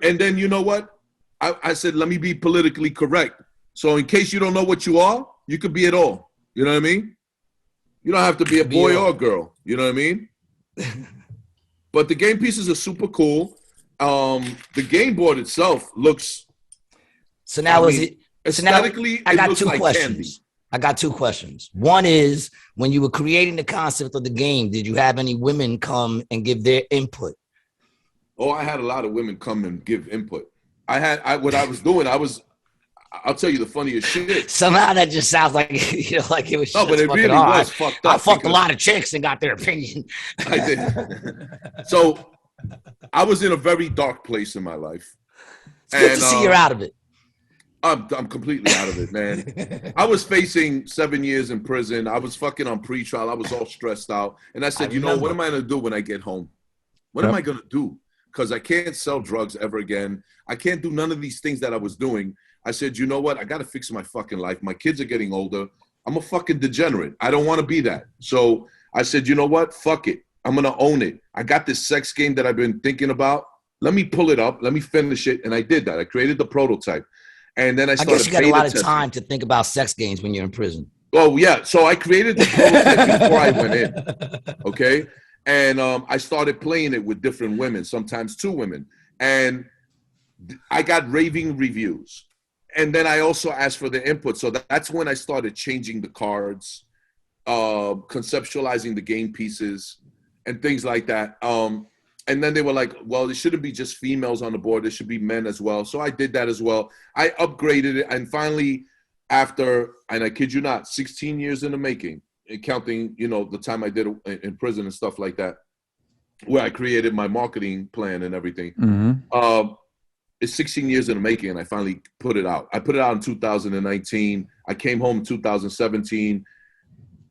Speaker 1: And then you know what? I said, let me be politically correct. So in case you don't know what you are, you could be it all. You know what I mean? You don't have to be a boy or a girl. You know what I mean? But the game pieces are super cool. The game board itself looks.
Speaker 2: So now
Speaker 1: aesthetically,
Speaker 2: I got
Speaker 1: it looks
Speaker 2: 2
Speaker 1: like
Speaker 2: questions.
Speaker 1: candy.
Speaker 2: I got 2 questions. One is, when you were creating the concept of the game, did you have any women come and give their input?
Speaker 1: Oh, I had a lot of women come and give input. What I was doing, I'll tell you the funniest shit.
Speaker 2: Somehow that just sounds like, like it was.
Speaker 1: No, but it really was fucked up.
Speaker 2: I fucked a lot of chicks and got their opinion.
Speaker 1: I did. So I was in a very dark place in my life.
Speaker 2: It's good to see you're out of it.
Speaker 1: I'm completely out of it, man. I was facing 7 years in prison. I was fucking on pretrial. I was all stressed out. And I said, what am I going to do when I get home? What am I going to do? Because I can't sell drugs ever again. I can't do none of these things that I was doing. I said, you know what? I got to fix my fucking life. My kids are getting older. I'm a fucking degenerate. I don't want to be that. So I said, you know what? Fuck it. I'm going to own it. I got this sex game that I've been thinking about. Let me pull it up. Let me finish it. And I did that. I created the prototype. And then I started.
Speaker 2: I guess you got a lot of time to think about sex games when you're in prison.
Speaker 1: Oh, yeah. So I created the prototype before I went in. Okay. And I started playing it with different women, sometimes 2 women. And I got raving reviews. And then I also asked for the input. So that's when I started changing the cards, conceptualizing the game pieces, and things like that. And then they were like, well, it shouldn't be just females on the board. There should be men as well. So I did that as well. I upgraded it. And finally, after, and I kid you not, 16 years in the making, counting, you know, the time I did it in prison and stuff like that, where I created my marketing plan and everything. It's 16 years in the making, and I finally put it out. I put it out in 2019. I came home in 2017,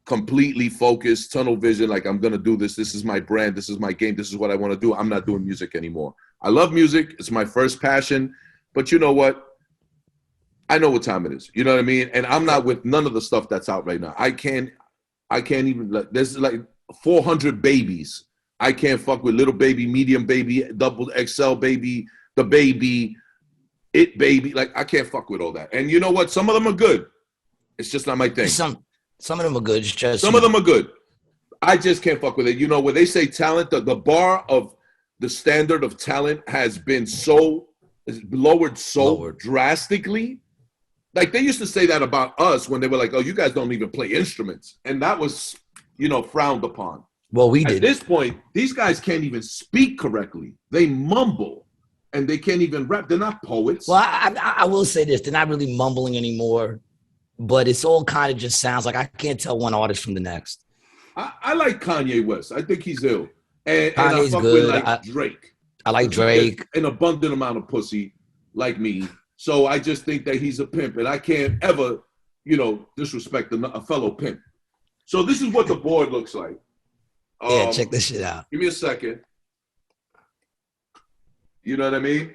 Speaker 1: completely focused, tunnel vision, like I'm going to do this. This is my brand. This is my game. This is what I want to do. I'm not doing music anymore. I love music. It's my first passion. But you know what? I know what time it is. You know what I mean? And I'm not with none of the stuff that's out right now. I can't even, there's like 400 babies. I can't fuck with little baby, medium baby, double XL baby, the baby, it baby. Like, I can't fuck with all that. And you know what? Some of them are good. It's just not my thing.
Speaker 2: Some of them are good. It's just
Speaker 1: some of them are good. I just can't fuck with it. You know, when they say talent, the bar of the standard of talent has been lowered drastically. Like, they used to say that about us when they were like, oh, you guys don't even play instruments. And that was, you know, frowned upon.
Speaker 2: Well, we did.
Speaker 1: At this point, these guys can't even speak correctly. They mumble, and they can't even rap. They're not poets.
Speaker 2: Well, I will say this. They're not really mumbling anymore, but it's all kind of just sounds like I can't tell one artist from the next.
Speaker 1: I like Kanye West. I think he's ill. And
Speaker 2: Kanye's
Speaker 1: I fuck
Speaker 2: good.
Speaker 1: with like Drake.
Speaker 2: I like Drake.
Speaker 1: An abundant amount of pussy, like me. So I just think that he's a pimp, and I can't ever, you know, disrespect a fellow pimp. So this is what the board looks like.
Speaker 2: Yeah, check this shit out.
Speaker 1: Give me a second. You know what I mean?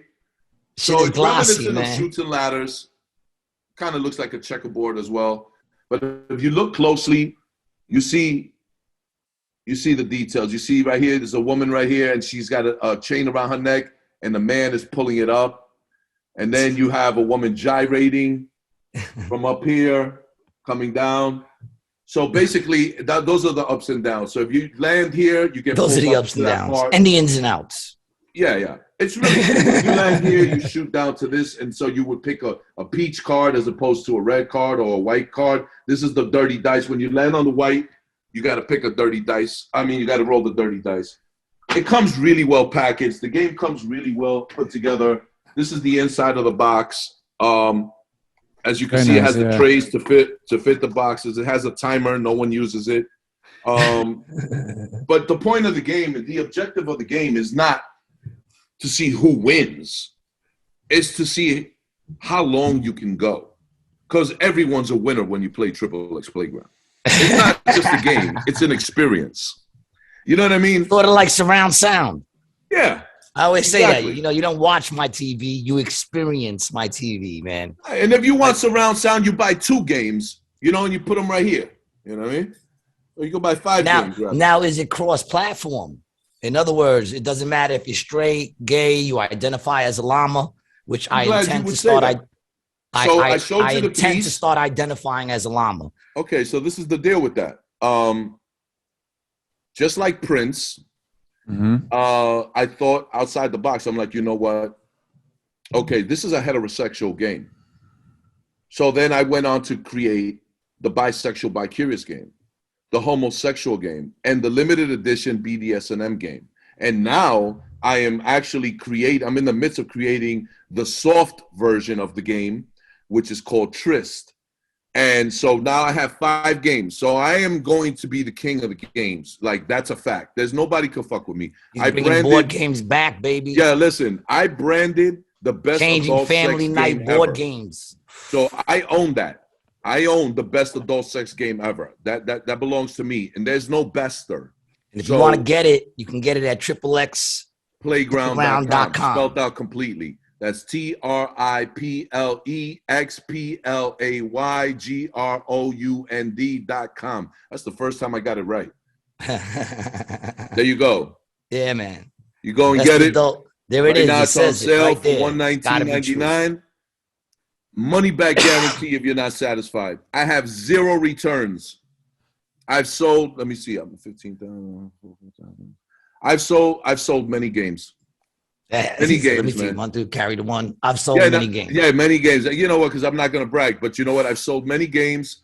Speaker 2: Shit is glossy, man.
Speaker 1: Shoots and ladders. Kind of looks like a checkerboard as well. But if you look closely, you see the details. You see right here, there's a woman right here, and she's got a chain around her neck, and the man is pulling it up. And then you have a woman gyrating from up here, coming down. So basically, those are the ups and downs. So if you land here, you get
Speaker 2: those are the ups and downs and the ins and outs.
Speaker 1: Yeah. It's really if you land here, you shoot down to this, and so you would pick a peach card as opposed to a red card or a white card. This is the dirty dice. When you land on the white, you got to pick a dirty dice. I mean, you got to roll the dirty dice. It comes really well packaged. The game comes really well put together. This is the inside of the box. As you can see, it has the trays to fit the boxes. It has a timer. No one uses it. But the point of the game, the objective of the game is not to see who wins. It's to see how long you can go. Because everyone's a winner when you play Triple X Playground. It's not just a game. It's an experience. You know what I mean?
Speaker 2: Sort of like surround sound.
Speaker 1: Yeah.
Speaker 2: I always say that, you know, you don't watch my TV, you experience my TV, man.
Speaker 1: And if you want surround sound, you buy 2 games, you know, and you put them right here. You know what I mean? Or you go buy 5 games. Right?
Speaker 2: Now, is it cross-platform? In other words, it doesn't matter if you're straight, gay, you identify as a llama, which I intend to start. I intend to start identifying as a llama.
Speaker 1: Okay, so this is the deal with that. Just like Prince. I thought outside the box. I'm like, you know what? Okay, this is a heterosexual game. So then I went on to create the bisexual bi-curious game, the homosexual game, and the limited edition BDSM game. And now I am actually I'm in the midst of creating the soft version of the game, which is called Tryst. And so now I have 5 games. So I am going to be the king of the games. Like, that's a fact. There's nobody can fuck with me.
Speaker 2: I branded board games back, baby.
Speaker 1: Yeah, listen, I branded the best
Speaker 2: changing family night board games.
Speaker 1: So I own that. I own the best adult sex game ever. That belongs to me. And there's no bester.
Speaker 2: And if you want to get it, you can get it at XXXplayground.com.
Speaker 1: Spelled out completely. That's TRIPLEXPLAYGROUND.com. That's the first time I got it right. There you go.
Speaker 2: Yeah, man.
Speaker 1: You go and get it.
Speaker 2: There it is.
Speaker 1: Now it's on sale
Speaker 2: right
Speaker 1: for $119.99. Money back guarantee if you're not satisfied. I have 0 returns. I've sold. Let me see. I'm 15,000. I've sold many games. Many games,
Speaker 2: let me see.
Speaker 1: Man.
Speaker 2: 1 2 carry the 1. I've sold many games.
Speaker 1: Yeah, many games. You know what? Because I'm not going to brag, but you know what? I've sold many games,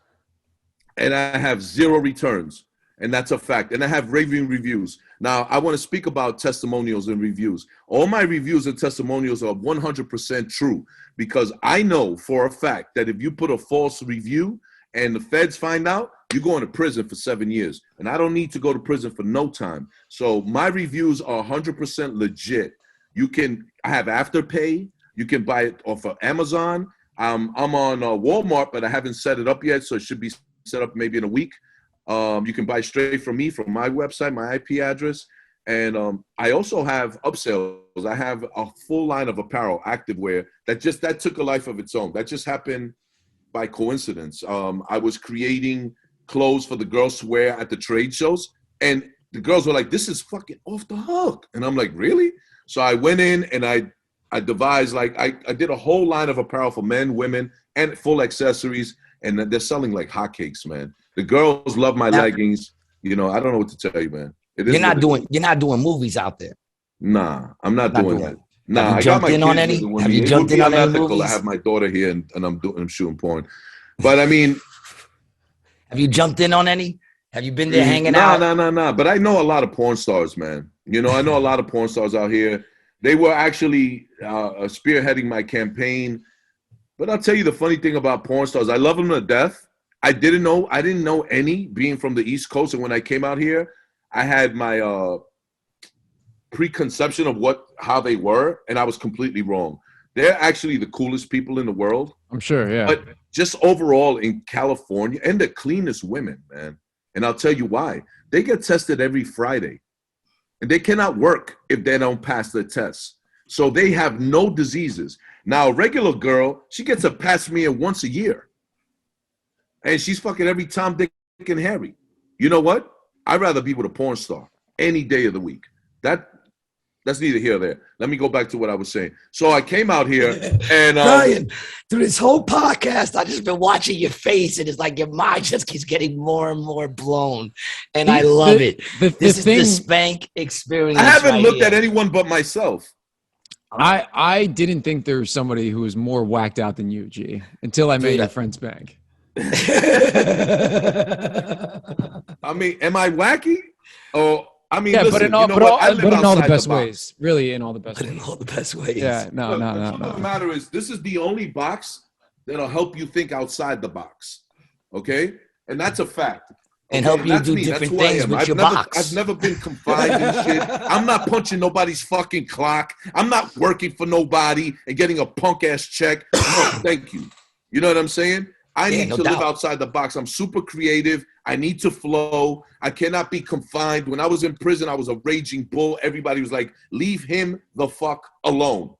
Speaker 1: and I have 0 returns. And that's a fact. And I have raving reviews. Now, I want to speak about testimonials and reviews. All my reviews and testimonials are 100% true because I know for a fact that if you put a false review and the feds find out, you're going to prison for 7 years. And I don't need to go to prison for no time. So my reviews are 100% legit. I have Afterpay. You can buy it off of Amazon. I'm on Walmart, but I haven't set it up yet. So it should be set up maybe in a week. You can buy straight from me from my website, my IP address. And I also have upsells. I have a full line of apparel, activewear, that took a life of its own. That just happened by coincidence. I was creating clothes for the girls to wear at the trade shows. And the girls were like, this is fucking off the hook. And I'm like, really? So I went in and I devised, like, I did a whole line of apparel for men, women, and full accessories. And they're selling like hotcakes, man. The girls love my leggings. You know, I don't know what to tell you, man.
Speaker 2: You're not doing movies out there.
Speaker 1: Nah, I'm not doing that. Nah,
Speaker 2: have you jumped in on any? Have you jumped in on any movies?
Speaker 1: I have my daughter here and I'm shooting porn. But I mean,
Speaker 2: have you jumped in on any? Have you been there hanging out?
Speaker 1: No. But I know a lot of porn stars, man. You know, I know a lot of porn stars out here. They were actually spearheading my campaign. But I'll tell you the funny thing about porn stars. I love them to death. I didn't know any being from the East Coast. And when I came out here, I had my preconception of how they were. And I was completely wrong. They're actually the coolest people in the world.
Speaker 3: I'm sure, yeah.
Speaker 1: But just overall in California, and the cleanest women, man. And I'll tell you why. They get tested every Friday. And they cannot work if they don't pass the tests. So they have no diseases. Now, a regular girl, she gets a pap smear once a year. And she's fucking every Tom, Dick, and Harry. You know what? I'd rather be with a porn star any day of the week. That's neither here nor there. Let me go back to what I was saying. So I came out here and
Speaker 2: Brian, through this whole podcast, I just been watching your face, and it's like your mind just keeps getting more and more blown. And I love it. This is the Spank experience.
Speaker 1: I haven't looked at anyone but myself.
Speaker 3: I didn't think there was somebody who was more whacked out than you, G, until I met your friend Spank.
Speaker 1: I mean, am I wacky? Oh, I mean,
Speaker 3: yeah,
Speaker 1: listen,
Speaker 3: but in all, the best ways. Really, in all the best ways.
Speaker 2: In all the best ways.
Speaker 3: Yeah, no.
Speaker 1: The matter is, this is the only box that'll help you think outside the box. Okay? And that's a fact.
Speaker 2: And help you do different things with your box.
Speaker 1: I've never been confined in shit. I'm not punching nobody's fucking clock. I'm not working for nobody and getting a punk ass check. No, thank you. You know what I'm saying? I need to live outside the box. I'm super creative. I need to flow. I cannot be confined. When I was in prison, I was a raging bull. Everybody was like, leave him the fuck alone.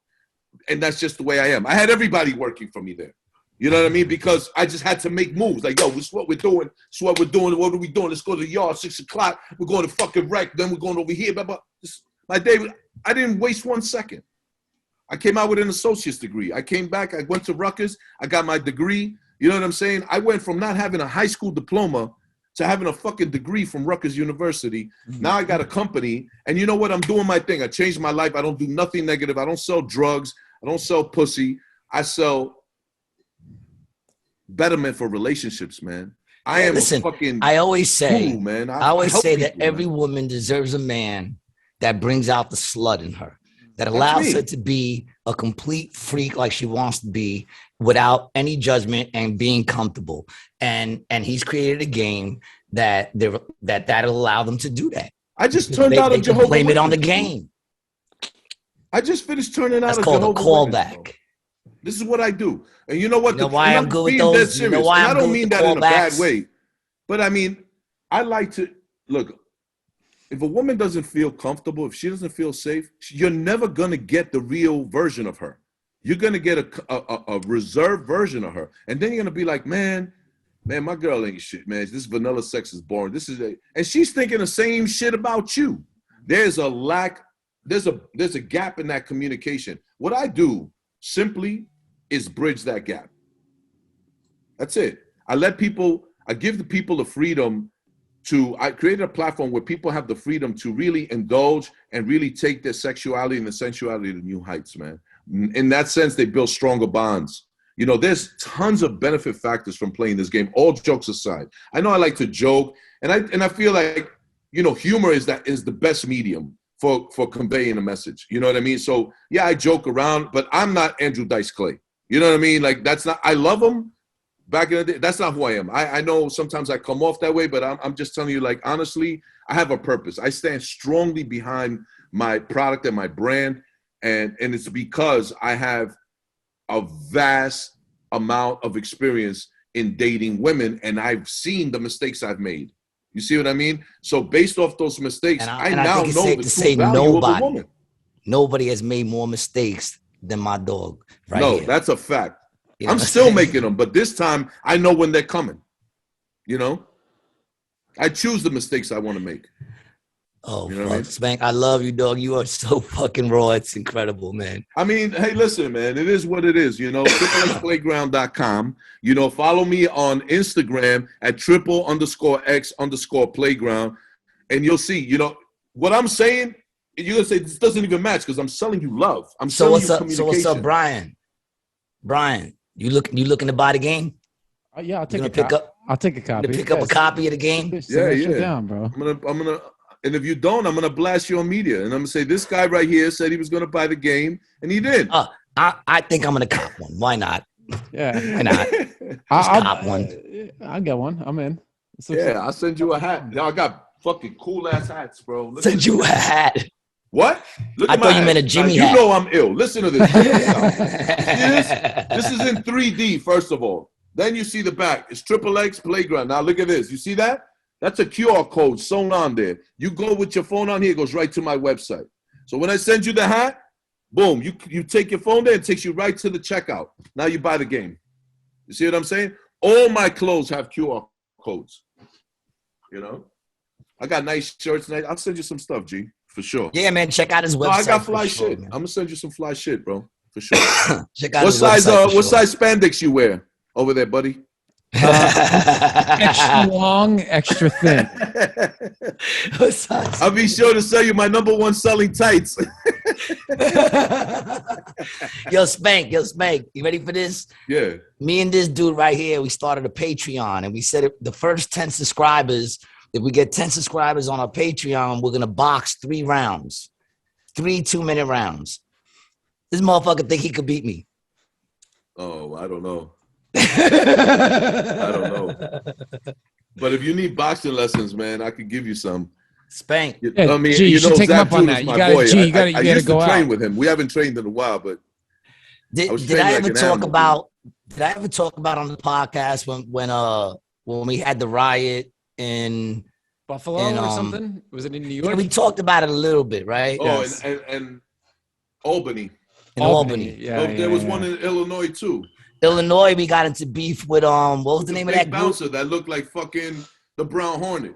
Speaker 1: And that's just the way I am. I had everybody working for me there. You know what I mean? Because I just had to make moves. Like, yo, this is what we're doing. This is what we're doing. What are we doing? Let's go to the yard, 6 o'clock. We're going to fucking wreck. Then we're going over here. But my day, I didn't waste 1 second. I came out with an associate's degree. I came back. I went to Rutgers. I got my degree. You know what I'm saying? I went from not having a high school diploma to having a fucking degree from Rutgers University. Mm-hmm. Now I got a company. And you know what? I'm doing my thing. I changed my life. I don't do nothing negative. I don't sell drugs. I don't sell pussy. I sell betterment for relationships, man. I
Speaker 2: always say,
Speaker 1: fool, man.
Speaker 2: I always say that every woman deserves a man that brings out the slut in her, that allows her to be a complete freak like she wants to be without any judgment and being comfortable. And he's created a game that'll allow them to do that.
Speaker 1: I just turned out a Jehovah's Witness.
Speaker 2: Blame it on the game.
Speaker 1: I just finished turning out
Speaker 2: a Jehovah's Witness. That's called a callback.
Speaker 1: This is what I do. And you know what?
Speaker 2: You know why I'm good with those? You know why
Speaker 1: I don't mean that in a bad way. But I mean, I like to, look, if a woman doesn't feel comfortable, if she doesn't feel safe, you're never going to get the real version of her. You're going to get a reserved version of her. And then you're going to be like, man, my girl ain't shit, man. This vanilla sex is boring. And she's thinking the same shit about you. There's a lack, there's a gap in that communication. What I do simply is bridge that gap. That's it. I give the people the freedom I created a platform where people have the freedom to really indulge and really take their sexuality and their sensuality to new heights, man. In that sense, they build stronger bonds. You know, there's tons of benefit factors from playing this game, all jokes aside. I know I like to joke I feel like, you know, humor is the best medium for conveying a message. You know what I mean? So yeah, I joke around, but I'm not Andrew Dice Clay. You know what I mean? Like that's not. I love him. Back in the day, that's not who I am. I know sometimes I come off that way, but I'm just telling you, like, honestly, I have a purpose. I stand strongly behind my product and my brand, and it's because I have a vast amount of experience in dating women, and I've seen the mistakes I've made. You see what I mean? So based off those mistakes, I now know the true value of a woman.
Speaker 2: Nobody has made more mistakes than my dog. Right
Speaker 1: no,
Speaker 2: here.
Speaker 1: That's a fact.
Speaker 2: You know
Speaker 1: I'm still making them, but this time I know when they're coming. You know, I choose the mistakes I want to make.
Speaker 2: Oh,
Speaker 1: you know what I mean?
Speaker 2: Spank, I love you, dog. You are so fucking raw. It's incredible, man.
Speaker 1: I mean, hey, listen, man, it is what it is. You know, triplexplayground.com. You know, follow me on Instagram at _X_playground, and you'll see. You know what I'm saying. You're gonna say this doesn't even match because I'm selling you love. I'm selling you communication.
Speaker 2: So what's up, Brian? Brian, you looking to buy the game?
Speaker 3: Yeah, I'll take a copy. I'll take a copy.
Speaker 2: Pick up a copy of the game.
Speaker 1: Yeah.
Speaker 3: Down, bro.
Speaker 1: I'm gonna, and if you don't, I'm gonna blast you on media, and I'm gonna say this guy right here said he was gonna buy the game, and he did.
Speaker 2: I think I'm gonna cop one. Why not?
Speaker 3: Yeah,
Speaker 2: why not? I'll cop one.
Speaker 3: I'll get one. I'm in.
Speaker 1: Yeah, I'll send you a hat. Y'all got fucking cool ass hats, bro.
Speaker 2: Send you a hat.
Speaker 1: What?
Speaker 2: I thought you meant a Jimmy hat.
Speaker 1: You know I'm ill. Listen to this. This is in 3D, first of all. Then you see the back. It's XXX Playground. Now look at this. You see that? That's a QR code sewn on there. You go with your phone on here, it goes right to my website. So when I send you the hat, boom, you take your phone there, it takes you right to the checkout. Now you buy the game. You see what I'm saying? All my clothes have QR codes. You know? I got nice shirts. I'll send you some stuff, G. For sure.
Speaker 2: Yeah, man. Check out his website.
Speaker 1: No, I got fly shit. Man. I'm gonna send you some fly shit, bro. For sure.
Speaker 2: Check out
Speaker 1: what size? What size spandex you wear over there, buddy?
Speaker 3: Extra long, extra thin.
Speaker 1: I'll be sure to sell you my #1 selling tights.
Speaker 2: Yo, Spank. You ready for this?
Speaker 1: Yeah.
Speaker 2: Me and this dude right here, we started a Patreon, and we said the first 10 subscribers. If we get 10 subscribers on our Patreon, we're going to box 3 rounds, 3 2-minute rounds. This motherfucker think he could beat me.
Speaker 1: Oh, I don't know. I don't know. But if you need boxing lessons, man, I could give you some.
Speaker 2: Spank.
Speaker 3: Yeah, I mean, you should take him up on that. You got to go out.
Speaker 1: Train with him. We haven't trained in a while, but
Speaker 2: did I ever talk about on the podcast when we had the riot in
Speaker 3: Buffalo or something? Was it in New York?
Speaker 2: Yeah, we talked about it a little bit, right?
Speaker 1: Oh, yes. and Albany.
Speaker 2: In Albany.
Speaker 1: Yeah, there was one in Illinois too.
Speaker 2: Illinois, we got into beef with what was the name of that
Speaker 1: bouncer
Speaker 2: group?
Speaker 1: That looked like fucking the Brown Hornet.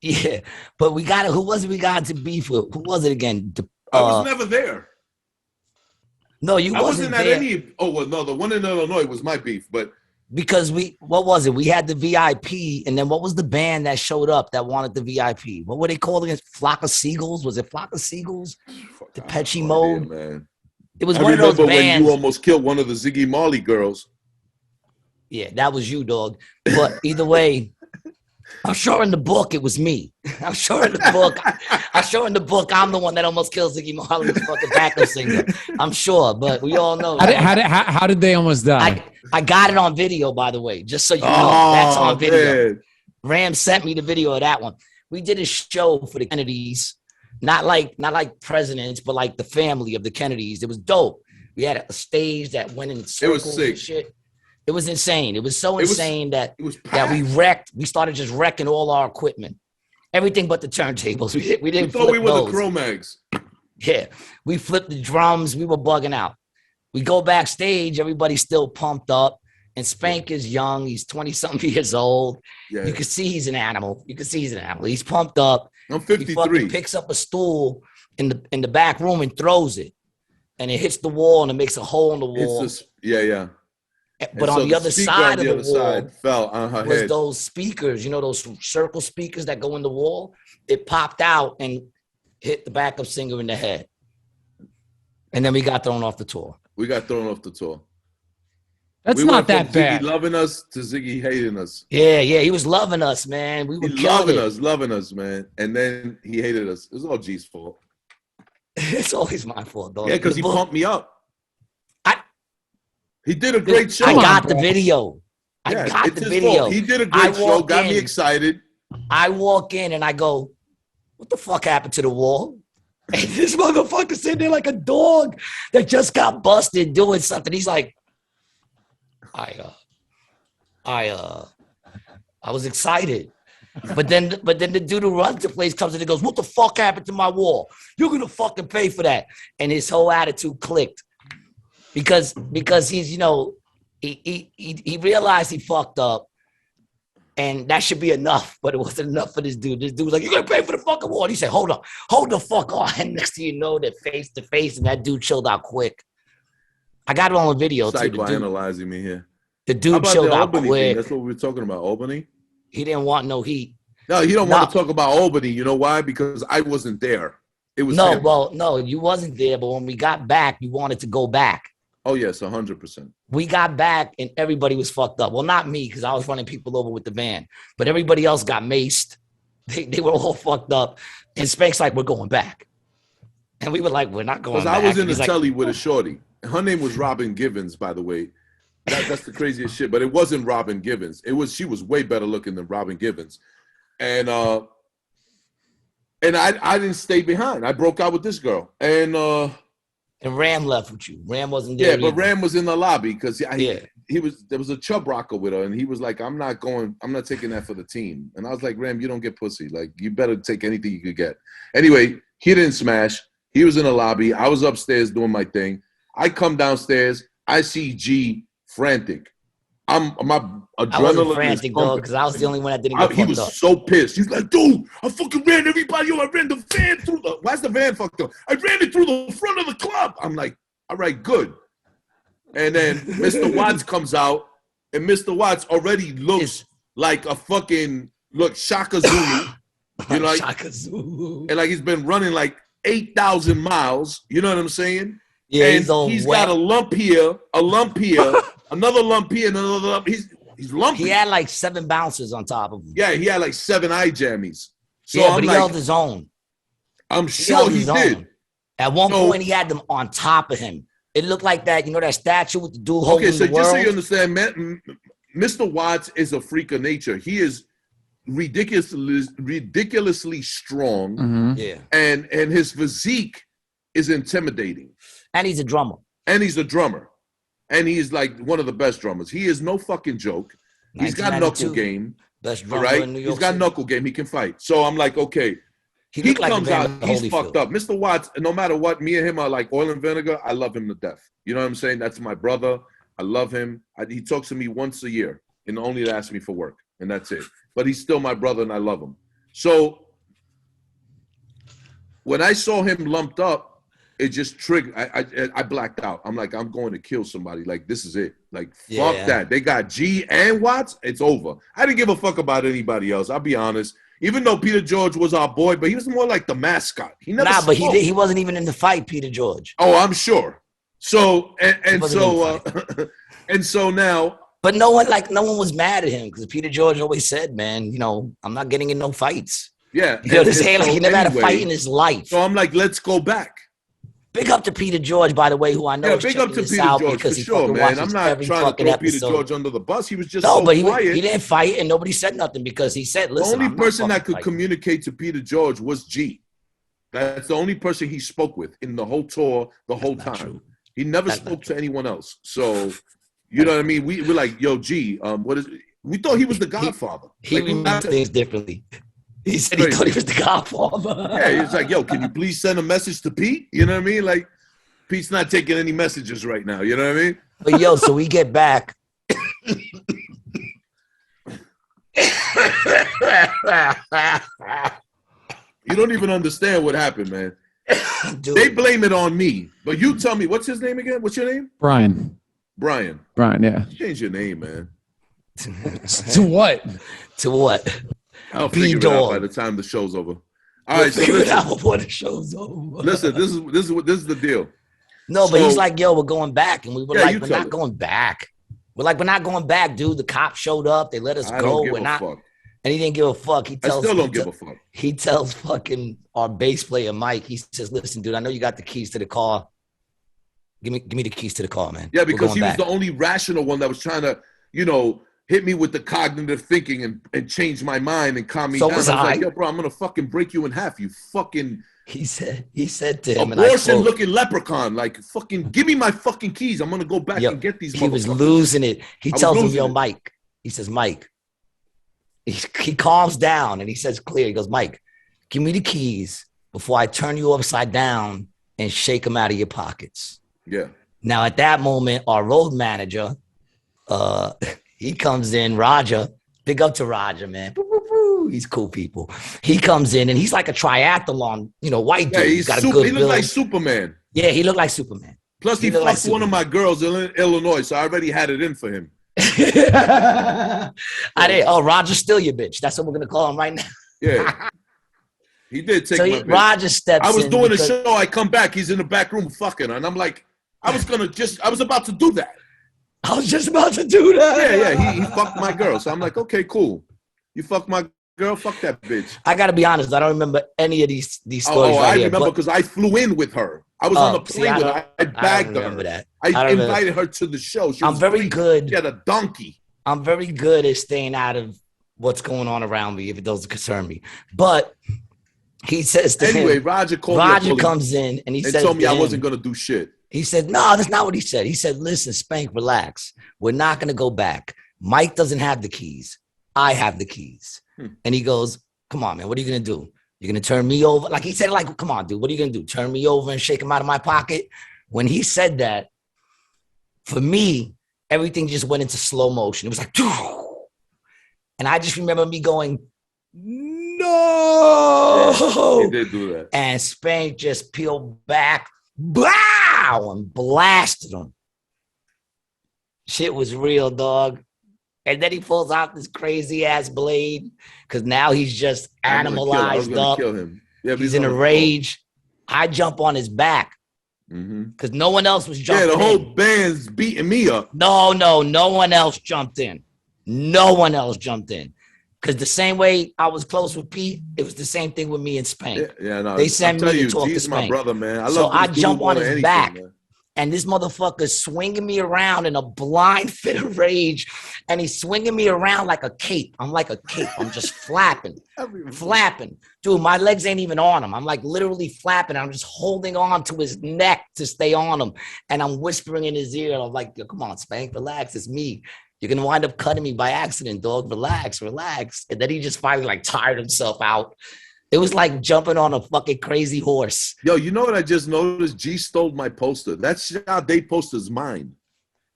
Speaker 2: Yeah, but we got it. Who was it? We got into beef with? Who was it again?
Speaker 1: I was never there.
Speaker 2: No, you wasn't
Speaker 1: at
Speaker 2: there.
Speaker 1: any. Oh well, no, the one in Illinois was my beef, but.
Speaker 2: Because what was it? We had the VIP, and then what was the band that showed up that wanted the VIP? What were they calling it? Flock of Seagulls? Was it Flock of Seagulls? Depeche Mode?
Speaker 1: Man.
Speaker 2: It was one of those bands.
Speaker 1: When you almost killed one of the Ziggy Marley girls.
Speaker 2: Yeah, that was you, dog. But either way, I'm sure in the book it was me. I'm sure in the book I'm the one that almost killed Ziggy Marley's fucking backup singer. I'm sure, but we all know.
Speaker 3: How did they almost die?
Speaker 2: I got it on video, by the way, just so you know. That's on video.
Speaker 1: Man.
Speaker 2: Ram sent me the video of that one. We did a show for the Kennedys, not like presidents, but like the family of the Kennedys. It was dope. We had a stage that went in circles.
Speaker 1: It was sick.
Speaker 2: And shit. It was insane. It was so insane that we wrecked. We started just wrecking all our equipment, everything but the turntables. We didn't.
Speaker 1: We thought we were
Speaker 2: those.
Speaker 1: the Cro-Mags.
Speaker 2: Yeah, we flipped the drums. We were bugging out. We go backstage. Everybody's still pumped up. And Spank is young. He's 20-something years old. Yeah. You can see he's an animal. He's pumped up.
Speaker 1: I'm 53. He
Speaker 2: fucking picks up a stool in the back room and throws it. And it hits the wall and it makes a hole in the wall.
Speaker 1: Yeah.
Speaker 2: But on the other side of the wall
Speaker 1: fell on her
Speaker 2: was
Speaker 1: head.
Speaker 2: Those speakers, those circle speakers that go in the wall. It popped out and hit the backup singer in the head. And then we got thrown off the tour.
Speaker 3: That's
Speaker 1: We
Speaker 3: not
Speaker 1: went from
Speaker 3: that bad.
Speaker 1: Ziggy loving us to Ziggy hating us.
Speaker 2: Yeah, he was loving us, man. We were
Speaker 1: He
Speaker 2: killing
Speaker 1: loving us, man. And then he hated us. It was all G's fault.
Speaker 2: It's always my fault, dog.
Speaker 1: Yeah, because he pumped me up.
Speaker 2: I-
Speaker 1: He did a great show.
Speaker 2: I
Speaker 3: Come on,
Speaker 2: got the
Speaker 3: bro.
Speaker 2: video. I
Speaker 1: Yeah,
Speaker 2: got
Speaker 1: it's
Speaker 2: the
Speaker 1: his
Speaker 2: video.
Speaker 1: fault. He did a
Speaker 2: I
Speaker 1: great show.
Speaker 2: walk
Speaker 1: Got me
Speaker 2: in.
Speaker 1: excited.
Speaker 2: I walk in and I go, what the fuck happened to the wall? And this motherfucker sitting there like a dog that just got busted doing something. He's like, I was excited. But then the dude who runs the place comes in and goes, what the fuck happened to my wall? You're gonna fucking pay for that. And his whole attitude clicked. Because he's, you know, he realized he fucked up. And that should be enough, but it wasn't enough for this dude. This dude was like, you're gonna pay for the fucking wall. And he said, hold the fuck on. And next thing you know, they're face to face, and that dude chilled out quick. I got it on video too.
Speaker 1: Psychoanalyzing me here.
Speaker 2: The
Speaker 1: How
Speaker 2: dude
Speaker 1: about
Speaker 2: chilled
Speaker 1: the
Speaker 2: out
Speaker 1: Albany thing?
Speaker 2: quick.
Speaker 1: That's what we were talking about, Albany.
Speaker 2: He didn't want no heat.
Speaker 1: No, you don't
Speaker 2: No.
Speaker 1: want to talk about Albany. You know why? Because I wasn't there. It was him.
Speaker 2: No, you wasn't there. But when we got back, we wanted to go back.
Speaker 1: Oh, yes, 100%.
Speaker 2: We got back and everybody was fucked up. Well, not me, because I was running people over with the van, but everybody else got maced. They were all fucked up. And Spank's like, we're going back. And we were like, we're not going
Speaker 1: Because
Speaker 2: back.
Speaker 1: I was in
Speaker 2: And
Speaker 1: the
Speaker 2: he's like,
Speaker 1: telly with a shorty. Her name was Robin Givens, by the way. That's the craziest shit. But it wasn't Robin Givens. She was way better looking than Robin Givens. And I didn't stay behind. I broke out with this girl. And
Speaker 2: Ram left with you. Ram wasn't there.
Speaker 1: yeah, but
Speaker 2: either.
Speaker 1: Ram was in the lobby because
Speaker 2: Yeah.
Speaker 1: there was a chub rocker with her, and he was like, I'm not taking that for the team. And I was like, Ram, you don't get pussy. Like, you better take anything you could get. Anyway, he didn't smash. He was in the lobby. I was upstairs doing my thing. I come downstairs. I see G frantic. My
Speaker 2: I wasn't
Speaker 1: adrenaline
Speaker 2: frantic
Speaker 1: is
Speaker 2: though,
Speaker 1: pumping.
Speaker 2: because I was the only one that didn't get
Speaker 1: He
Speaker 2: fucked
Speaker 1: was
Speaker 2: up.
Speaker 1: so pissed. He's like, dude, I fucking ran everybody over. I ran the van through the. Why's the van fucked up? I ran it through the front of the club. I'm like, all right, good. And then Mr. Watts comes out, and Mr. Watts already looks like a fucking Shaka Zulu. You know,
Speaker 2: Shaka Zulu.
Speaker 1: and like he's been running like 8,000 miles. You know what I'm saying?
Speaker 2: Yeah,
Speaker 1: and
Speaker 2: he's all
Speaker 1: he's
Speaker 2: wet.
Speaker 1: got a lump here, another lump here, another lump. He's lumpy.
Speaker 2: He had like 7 bouncers on top of him.
Speaker 1: Yeah, he had like 7 eye jammies. So
Speaker 2: yeah,
Speaker 1: I'm
Speaker 2: but he
Speaker 1: like,
Speaker 2: held his own.
Speaker 1: I'm
Speaker 2: He
Speaker 1: sure
Speaker 2: held
Speaker 1: he
Speaker 2: his
Speaker 1: did.
Speaker 2: own. At one
Speaker 1: So-
Speaker 2: point, he had them on top of him. It looked like that, you know, that statue with the dude holding
Speaker 1: Okay, so
Speaker 2: the
Speaker 1: just so
Speaker 2: world.
Speaker 1: you understand, Mr. Watts is a freak of nature. He is ridiculously strong,
Speaker 3: Mhm.
Speaker 2: Yeah,
Speaker 1: and his physique is intimidating.
Speaker 2: and he's a drummer.
Speaker 1: And he's a drummer, and he's like one of the best drummers. He is no fucking joke. He's got knuckle
Speaker 2: 1992,
Speaker 1: game,
Speaker 2: Best
Speaker 1: all
Speaker 2: drummer
Speaker 1: right?
Speaker 2: in New York
Speaker 1: He's got
Speaker 2: City.
Speaker 1: knuckle game. He can fight. So I'm like, okay. He
Speaker 2: looked like
Speaker 1: comes
Speaker 2: the man
Speaker 1: out,
Speaker 2: with
Speaker 1: he's
Speaker 2: Holyfield.
Speaker 1: fucked up. Mr. Watts, no matter what, me and him are like oil and vinegar. I love him to death. You know what I'm saying? That's my brother. I love him. He talks to me once a year and only to ask me for work, and that's it. But he's still my brother, and I love him. So when I saw him lumped up, it just triggered. I blacked out. I'm like, I'm going to kill somebody. Like, this is it. Like, fuck
Speaker 2: Yeah.
Speaker 1: that. They got G and Watts. It's over. I didn't give a fuck about anybody else. I'll be honest. Even though Peter George was our boy, but he was more like the mascot. He never
Speaker 2: Nah, but
Speaker 1: spoke.
Speaker 2: he wasn't even in the fight, Peter George.
Speaker 1: Oh, I'm sure. So and
Speaker 2: wasn't
Speaker 1: so
Speaker 2: in
Speaker 1: and so now,
Speaker 2: But no one was mad at him because Peter George always said, man, you know, I'm not getting in no fights.
Speaker 1: yeah.
Speaker 2: You know what I'm
Speaker 1: and
Speaker 2: saying? Like,
Speaker 1: so
Speaker 2: he never had a
Speaker 1: anyway,
Speaker 2: fight in his life.
Speaker 1: So I'm like, let's go back.
Speaker 2: Big up to Peter George, by the way, who I know
Speaker 1: Yeah,
Speaker 2: is
Speaker 1: big up
Speaker 2: checking
Speaker 1: to
Speaker 2: this
Speaker 1: Peter
Speaker 2: out
Speaker 1: George for
Speaker 2: because he
Speaker 1: sure,
Speaker 2: fucking
Speaker 1: man.
Speaker 2: watches
Speaker 1: I'm not
Speaker 2: every
Speaker 1: trying to
Speaker 2: fucking
Speaker 1: throw
Speaker 2: episode.
Speaker 1: Peter George under the bus. He was just
Speaker 2: No,
Speaker 1: so
Speaker 2: but he
Speaker 1: quiet.
Speaker 2: didn't fight, and nobody said nothing because he said,
Speaker 1: The
Speaker 2: "Listen,
Speaker 1: only
Speaker 2: I'm not
Speaker 1: person that
Speaker 2: fucking
Speaker 1: could
Speaker 2: fighting."
Speaker 1: communicate to Peter George was G. That's the only person he spoke with in the whole tour, the whole
Speaker 2: That's not
Speaker 1: time.
Speaker 2: true.
Speaker 1: He never
Speaker 2: That's not
Speaker 1: spoke to anyone else. So, you know what I mean? We're like, yo, G, what is? We thought he was the Godfather.
Speaker 2: He
Speaker 1: Like, we
Speaker 2: remembers
Speaker 1: got-
Speaker 2: things differently. He said he
Speaker 1: Crazy.
Speaker 2: thought he was the Godfather.
Speaker 1: Yeah, he's like, yo, can you please send a message to Pete? You know what I mean? Like, Pete's not taking any messages right now. You know what I mean?
Speaker 2: But yo, so we get back.
Speaker 1: You don't even understand what happened, man.
Speaker 2: Dude,
Speaker 1: They blame it on me. But you tell me, what's his name again? What's your name?
Speaker 3: Brian.
Speaker 1: Brian.
Speaker 3: Yeah.
Speaker 1: Change your name, man.
Speaker 3: To what?
Speaker 2: to what?
Speaker 1: I'll figure it out
Speaker 2: B-Dog.
Speaker 1: by the time the show's over. All
Speaker 2: We'll
Speaker 1: right, so
Speaker 2: figure it
Speaker 1: listen,
Speaker 2: out before the show's over.
Speaker 1: listen. This is the deal.
Speaker 2: No, but he's
Speaker 1: So-
Speaker 2: like, yo, we're going back. And we were
Speaker 1: Yeah,
Speaker 2: like,
Speaker 1: you
Speaker 2: we're
Speaker 1: tell
Speaker 2: not
Speaker 1: it.
Speaker 2: going back. we're not going back, dude. The cops showed up. They let us go. We're not.
Speaker 1: Fuck.
Speaker 2: And he didn't give a fuck. He tells,
Speaker 1: I still don't give a fuck.
Speaker 2: He tells fucking our bass player, Mike, he says, listen, dude, I know you got the keys to the car. Give me the keys to the car, man.
Speaker 1: Yeah, because he was the only rational one that was trying to, hit me with the cognitive thinking and change my mind and calm me down. I was like, yo, bro, I'm going to fucking break you in half, you fucking...
Speaker 2: He said to him,
Speaker 1: abortion-looking leprechaun, like, fucking, give me my fucking keys. I'm going to go back and get these motherfuckers.
Speaker 2: He was losing it. He tells him, yo, Mike. He says, Mike. He calms down and he says clear. He goes, Mike, give me the keys before I turn you upside down and shake them out of your pockets.
Speaker 1: Yeah.
Speaker 2: Now, at that moment, our road manager, he comes in, Roger. Big up to Roger, man. He's cool people. He comes in and he's like a triathlon, white dude.
Speaker 1: He's got a good build. He looked like Superman.
Speaker 2: Yeah, he looked like Superman.
Speaker 1: Plus, he fucked one of my girls in Illinois, so I already had it in for him.
Speaker 2: Roger's still your bitch. That's what we're gonna call him right now.
Speaker 1: Yeah, he did take my bitch.
Speaker 2: Roger steps in.
Speaker 1: I was doing a show. I come back. He's in the back room fucking her, and I'm like, I was about to do that.
Speaker 2: I was just about to do that.
Speaker 1: Yeah. He fucked my girl, so I'm like, okay, cool. You fucked my girl. Fuck that bitch.
Speaker 2: I gotta be honest. I don't remember any of these stories.
Speaker 1: I remember because I flew in with her. I was on the plane with her. I bagged her.
Speaker 2: That.
Speaker 1: I invited her to the show.
Speaker 2: I'm very good.
Speaker 1: She had a donkey.
Speaker 2: I'm very good at staying out of what's going on around me if it doesn't concern me. But he says to him,
Speaker 1: Roger
Speaker 2: comes in and he says
Speaker 1: told me I wasn't going to do shit.
Speaker 2: He said, no, that's not what he said. He said, listen, Spank, relax. We're not going to go back. Mike doesn't have the keys. I have the keys. And he goes, come on, man, what are you going to do? You're going to turn me over? Like he said, like, come on, dude, what are you going to do? Turn me over and shake him out of my pocket? When he said that, for me, everything just went into slow motion. It was like, and I just remember me going, no.
Speaker 1: Yeah, he did do that.
Speaker 2: And Spank just peeled back, bow, and blasted him. Shit was real, dog. And then he pulls out this crazy ass blade because now he's just animalized up.
Speaker 1: Kill him. Yeah,
Speaker 2: he's in a rage. I jump on his back because no one else was jumping in.
Speaker 1: Yeah, the whole band's beating me up.
Speaker 2: No one else jumped in. No one else jumped in. Because the same way I was close with Pete, it was the same thing with me and Spank.
Speaker 1: Yeah, no.
Speaker 2: They sent me to talk to Spank.
Speaker 1: My brother, man.
Speaker 2: I jump on his back. Man. And this motherfucker's swinging me around in a blind fit of rage. And he's swinging me around like a cape. I'm like a cape. I'm just flapping. Dude, my legs ain't even on him. I'm like literally flapping. I'm just holding on to his neck to stay on him. And I'm whispering in his ear. I'm like, come on, Spank, relax. It's me. You're going to wind up cutting me by accident, dog. Relax. And then he just finally like tired himself out. It was like jumping on a fucking crazy horse.
Speaker 1: Yo, you know what I just noticed? G stole my poster. That Sade poster's mine.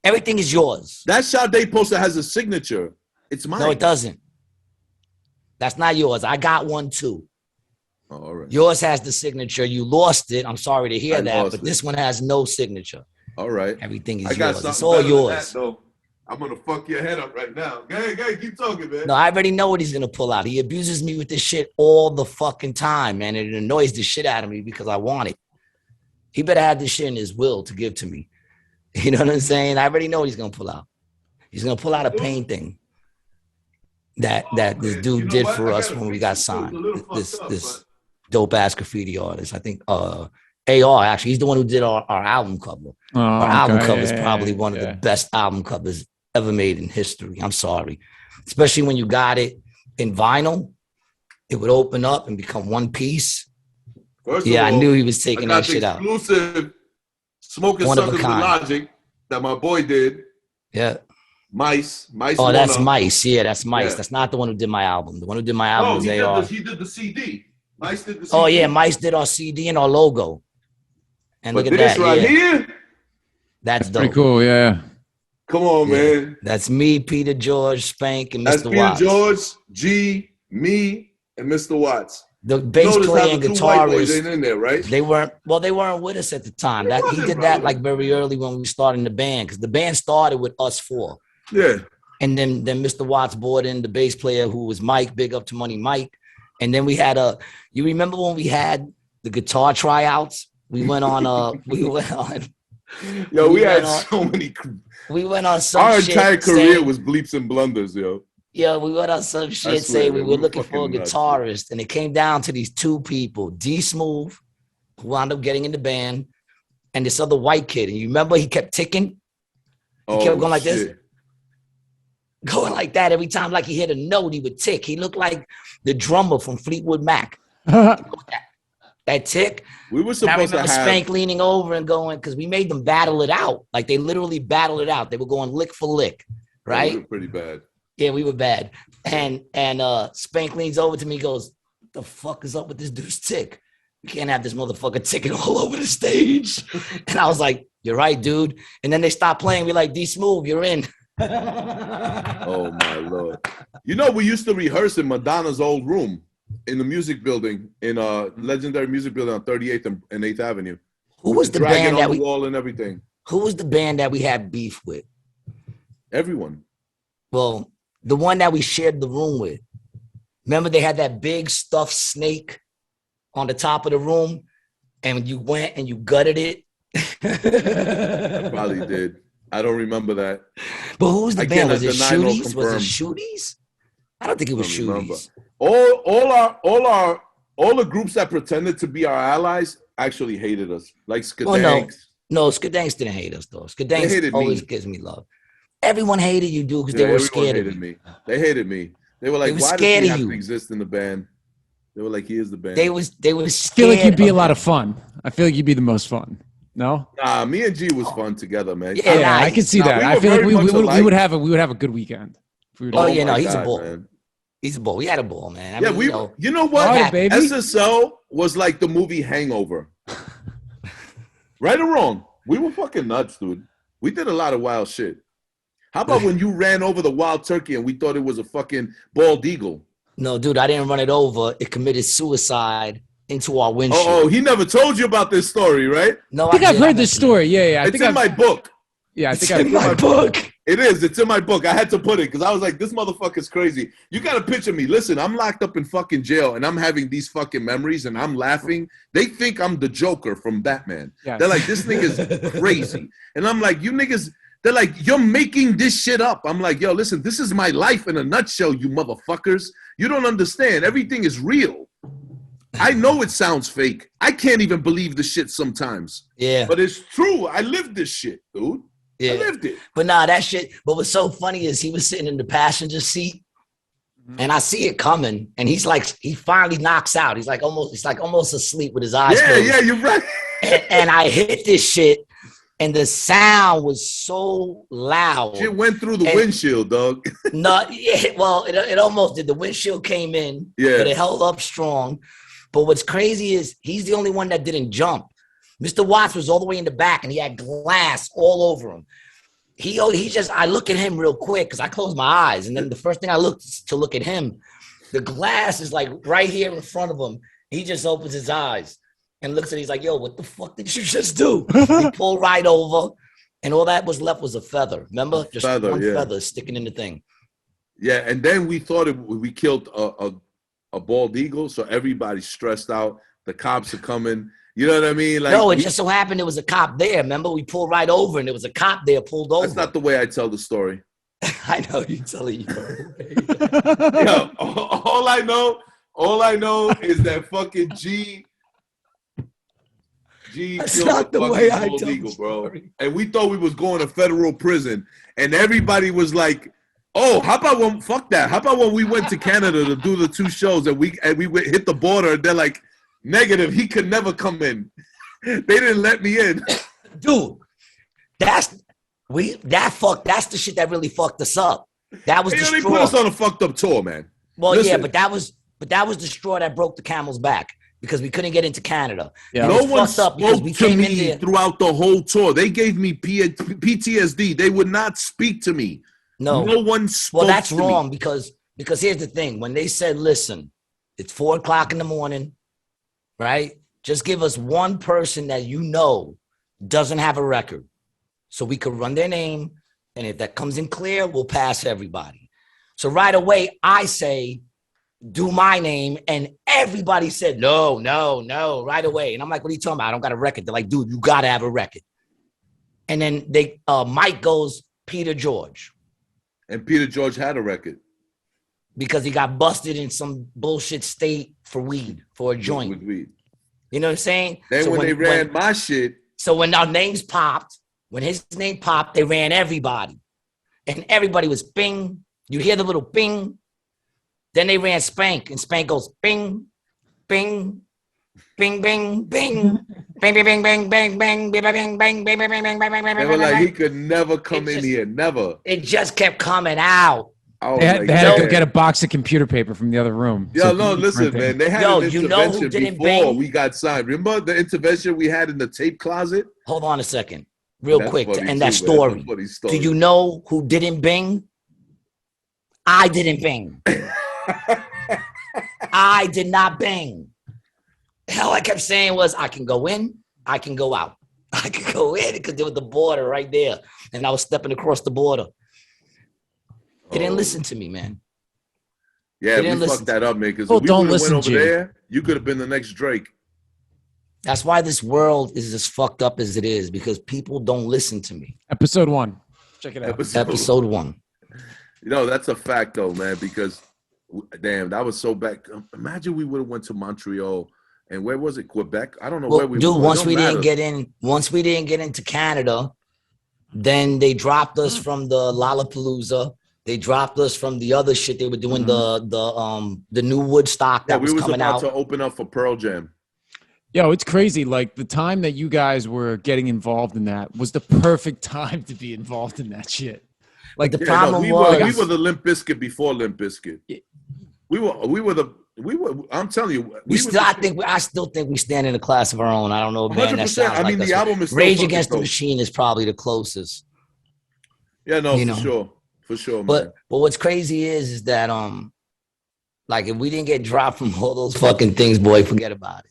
Speaker 2: Everything is yours.
Speaker 1: That Sade poster has a signature. It's mine.
Speaker 2: No, it doesn't. That's not yours. I got one too.
Speaker 1: Oh, all right.
Speaker 2: Yours has the signature. You lost it. I'm sorry to hear that, but this one has no signature.
Speaker 1: All right.
Speaker 2: Everything is yours. It's all yours.
Speaker 1: I'm going to fuck your head up right now. Hey, keep talking, man.
Speaker 2: No, I already know what he's going to pull out. He abuses me with this shit all the fucking time, man. And it annoys the shit out of me because I want it. He better have this shit in his will to give to me. You know what I'm saying? I already know what he's going to pull out. He's going to pull out a painting that this dude did for us when we got signed. This dope-ass graffiti artist. I think AR, actually. He's the one who did our album cover. Our album cover is probably one of the best album covers ever made in history. I'm sorry. Especially when you got it in vinyl, it would open up and become one piece.
Speaker 1: First of all,
Speaker 2: I knew he was taking that shit out.
Speaker 1: Exclusive Smokin' Suckaz with Logic that my boy did.
Speaker 2: Yeah.
Speaker 1: Mice.
Speaker 2: Oh, that's Mice. Yeah, that's Mice. Yeah. That's not the one who did my album. The one who did my album was AR.
Speaker 1: He did the CD. Mice did the CD.
Speaker 2: Oh, yeah. Mice did our CD and our logo. And look at that.
Speaker 1: Right here?
Speaker 2: That's dope.
Speaker 3: Pretty cool, yeah.
Speaker 1: Come on, man.
Speaker 2: That's me, Peter George, Spank, and Mr. Watts.
Speaker 1: That's Peter George, G, me, and Mr. Watts.
Speaker 2: The bass player and guitarist.
Speaker 1: Ain't in there, right?
Speaker 2: They weren't with us at the time. He did that like very early when we started in the band, because the band started with us four.
Speaker 1: Yeah.
Speaker 2: And then Mr. Watts brought in the bass player who was Mike, big up to Money Mike. And then we had you remember when we had the guitar tryouts? We went on
Speaker 1: Yo, we had
Speaker 2: went on-
Speaker 1: so many.
Speaker 2: We went on some
Speaker 1: Our
Speaker 2: shit
Speaker 1: entire career
Speaker 2: saying-
Speaker 1: was bleeps and blunders, yo.
Speaker 2: Yeah, we went on some shit
Speaker 1: swear,
Speaker 2: saying we
Speaker 1: man,
Speaker 2: were
Speaker 1: we
Speaker 2: looking for a
Speaker 1: fucking nuts,
Speaker 2: guitarist, and it came down to these two people, D Smooth, who wound up getting in the band, and this other white kid. And you remember he kept ticking? He kept going like this, going like that every time, like he hit a note, he would tick. He looked like the drummer from Fleetwood Mac. That tick.
Speaker 1: We were
Speaker 2: And I
Speaker 1: supposed to
Speaker 2: remember
Speaker 1: have.
Speaker 2: Spank leaning over and going, because we made them battle it out. Like they literally battled it out. They were going lick for lick, right?
Speaker 1: We were pretty bad.
Speaker 2: Yeah, we were bad. And Spank leans over to me, goes, "The fuck is up with this dude's tick? You can't have this motherfucker ticking all over the stage." And I was like, "You're right, dude." And then they stopped playing. We're like, "D Smooth, you're in."
Speaker 1: Oh my Lord. You know, we used to rehearse in Madonna's old room in the music building, in a legendary music building on 38th and 8th Avenue.
Speaker 2: Who was the
Speaker 1: Dragon
Speaker 2: band
Speaker 1: on
Speaker 2: that
Speaker 1: the
Speaker 2: we
Speaker 1: wall and everything.
Speaker 2: who was the band that we had beef with?
Speaker 1: Everyone.
Speaker 2: Well, the one that we shared the room with. Remember they had that big stuffed snake on the top of the room, and you went and you gutted it.
Speaker 1: I probably did. I don't remember that.
Speaker 2: But who was the
Speaker 1: Again,
Speaker 2: band? Was it
Speaker 1: deny, no
Speaker 2: Shooties? Was it
Speaker 1: confirm.
Speaker 2: Shooties? I don't think it was
Speaker 1: I don't remember.
Speaker 2: Shooties.
Speaker 1: All the groups that pretended to be our allies actually hated us. Like Skadanks.
Speaker 2: Well, no, Skadanks didn't hate us though.
Speaker 1: They
Speaker 2: Skadanks
Speaker 1: hated
Speaker 2: always
Speaker 1: me.
Speaker 2: gives me love. Everyone hated you, dude, because
Speaker 1: Yeah,
Speaker 2: they were
Speaker 1: everyone
Speaker 2: scared of
Speaker 1: hated
Speaker 2: you.
Speaker 1: me. They hated me. They were like,
Speaker 2: were
Speaker 1: why does
Speaker 2: scared
Speaker 1: he
Speaker 2: of
Speaker 1: have
Speaker 2: you.
Speaker 1: to exist in the band? They were like, he is the band.
Speaker 2: They were
Speaker 3: I
Speaker 2: scared.
Speaker 3: feel like you'd be a lot
Speaker 2: him.
Speaker 3: of fun. I feel like you'd be the most fun. No?
Speaker 1: Nah, me and G was fun together, man.
Speaker 2: Yeah,
Speaker 3: Yeah,
Speaker 2: nah,
Speaker 3: I can see
Speaker 1: nah,
Speaker 3: that.
Speaker 1: we
Speaker 3: I
Speaker 1: were
Speaker 3: feel like
Speaker 1: very
Speaker 3: we
Speaker 1: much
Speaker 3: would
Speaker 1: alike.
Speaker 3: have a good weekend. If we were
Speaker 2: Oh,
Speaker 3: doing
Speaker 2: yeah,
Speaker 1: my
Speaker 2: no, he's a
Speaker 1: God,
Speaker 2: ball.
Speaker 1: man.
Speaker 2: He's a ball. We had a ball, man. I
Speaker 1: Yeah,
Speaker 2: mean,
Speaker 1: you know what?
Speaker 3: All right, baby.
Speaker 1: SSL was like the movie Hangover. Right or wrong? We were fucking nuts, dude. We did a lot of wild shit. How about when you ran over the wild turkey and we thought it was a fucking bald eagle?
Speaker 2: no, dude, I didn't run it over. It committed suicide into our windshield.
Speaker 1: Oh, he never told you about this story, right?
Speaker 2: No,
Speaker 3: I think I've
Speaker 2: did. I
Speaker 3: heard this
Speaker 2: mentioned
Speaker 3: story. Yeah. I
Speaker 1: It's
Speaker 3: think
Speaker 1: in
Speaker 3: I've,
Speaker 1: my book.
Speaker 3: yeah, I
Speaker 2: it.
Speaker 3: think
Speaker 2: It's in
Speaker 3: I've,
Speaker 2: my book.
Speaker 1: It is. It's in my book. I had to put it because I was like, this motherfucker's crazy. You got to picture me. Listen, I'm locked up in fucking jail and I'm having these fucking memories and I'm laughing. They think I'm the Joker from Batman.
Speaker 3: Yes.
Speaker 1: They're like, this nigga's crazy. And I'm like, you niggas, they're like, you're making this shit up. I'm like, yo, listen, this is my life in a nutshell, you motherfuckers. You don't understand. Everything is real. I know it sounds fake. I can't even believe the shit sometimes.
Speaker 2: Yeah.
Speaker 1: But it's true. I lived this shit, dude. I
Speaker 2: Yeah.
Speaker 1: lived it.
Speaker 2: But nah, that shit. But what's so funny is he was sitting in the passenger seat, and I see it coming, and he's like, he finally knocks out. He's like almost asleep with his eyes
Speaker 1: Yeah,
Speaker 2: closed.
Speaker 1: yeah, you're right.
Speaker 2: And I hit this shit, and the sound was so loud.
Speaker 1: Shit went through the
Speaker 2: And-
Speaker 1: windshield, dog.
Speaker 2: No, yeah, well, it almost did. The windshield came in,
Speaker 1: Yeah.
Speaker 2: but it held up strong. But what's crazy is he's the only one that didn't jump. Mr. Watts was all the way in the back, and he had glass all over him. I look at him real quick because I closed my eyes, and then the first thing I looked to look at him, the glass is like right here in front of him. He just opens his eyes and looks at it. He's like, yo, what the fuck did you just do? He pulled right over, and all that was left was a feather. Remember? Just
Speaker 1: Feather,
Speaker 2: one
Speaker 1: yeah.
Speaker 2: feather sticking in the thing.
Speaker 1: Yeah, and then we thought we killed a bald eagle, so everybody's stressed out. The cops are coming. You know what I mean? Like,
Speaker 2: No, it just so happened there was a cop there. Remember, we pulled right over, and there was a cop there pulled over.
Speaker 1: that's not the way I tell the story.
Speaker 2: I know you telling you.
Speaker 1: Yo, all I know is that fucking G
Speaker 2: That's
Speaker 1: killed
Speaker 2: not the
Speaker 1: fucking
Speaker 2: way I
Speaker 1: bald
Speaker 2: tell the
Speaker 1: eagle, bro.
Speaker 2: story.
Speaker 1: And we thought we was going to federal prison, and everybody was like, "Oh, how about when fuck that? How about when we went to Canada to do the 2 shows and we hit the border? And they're like, negative, he could never come in. They didn't let me in.
Speaker 2: Dude, that's the shit that really fucked us up. That was
Speaker 1: They
Speaker 2: the
Speaker 1: only
Speaker 2: straw.
Speaker 1: put us on a fucked up tour, man.
Speaker 2: Well, yeah,
Speaker 1: Listen.
Speaker 2: but that was the straw that broke the camel's back because we couldn't get into Canada.
Speaker 3: Yeah.
Speaker 2: It
Speaker 1: No
Speaker 2: was
Speaker 1: one
Speaker 2: fucked up because we
Speaker 1: spoke to
Speaker 2: came in
Speaker 1: me
Speaker 2: there.
Speaker 1: throughout the whole tour. They gave me PTSD. They would not speak to me.
Speaker 2: No
Speaker 1: one spoke
Speaker 2: Well, that's
Speaker 1: to
Speaker 2: wrong
Speaker 1: me.
Speaker 2: because here's the thing. When they said, listen, it's 4:00 in the morning, right? Just give us one person that you know doesn't have a record so we could run their name. And if that comes in clear, we'll pass everybody. So right away, I say, do my name. And everybody said, no, right away. And I'm like, what are you talking about? I don't got a record. They're like, dude, you got to have a record. And then Mike goes Peter George.
Speaker 1: And Peter George had a record.
Speaker 2: Because he got busted in some bullshit state for weed, for a joint.
Speaker 1: With weed.
Speaker 2: You know what I'm saying?
Speaker 1: Then when they ran my shit.
Speaker 2: So when our names popped, when his name popped, they ran everybody. And everybody was bing. You hear the little bing. Then they ran Spank, and Spank goes bing, bing, bing, bing, bing. Bang, bang, bang, bang, bang, bang, bang, bang, bang, bang, bang, bang, bang, bang.
Speaker 1: They were like, he could never come in here, never.
Speaker 2: It just kept coming out.
Speaker 3: They had to go get a box of computer paper from the other room.
Speaker 1: Yo, no, listen, man. They had an intervention before we got signed. Remember the intervention we had in the tape closet?
Speaker 2: Hold on a second, real quick, to end that story. Do you know who didn't bing? I didn't bing. I did not bing. All I kept saying was, I can go in, I can go out. I could go in because there was the border right there. And I was stepping across the border. They didn't listen to me, man.
Speaker 1: Yeah, we fucked that up, man. Because if we would have went over there, you could have been the next Drake.
Speaker 2: That's why this world is as fucked up as it is, because people don't listen to me.
Speaker 3: Episode 1. Check it out.
Speaker 2: Episode 1.
Speaker 1: You know, that's a fact, though, man, because, damn, that was so bad. Imagine we would have went to Montreal. And where was it? Quebec? I don't know where we
Speaker 2: were. Dude, once we didn't get into Canada, then they dropped us from the Lollapalooza. They dropped us from the other shit they were doing, the new Woodstock that was coming out.
Speaker 1: We was about to open up for Pearl Jam.
Speaker 3: Yo, it's crazy. Like, the time that you guys were getting involved in that was the perfect time to be involved in that shit. Like, the problem
Speaker 1: we were the Limp Bizkit before Limp Bizkit. I'm telling you,
Speaker 2: I still think we stand in a class of our own. I don't know, man.
Speaker 1: 100%. I mean, the album is
Speaker 2: Rage Against the Machine is probably the closest.
Speaker 1: Yeah, no, for sure, man.
Speaker 2: But what's crazy is that like, if we didn't get dropped from all those fucking things, boy, forget about it.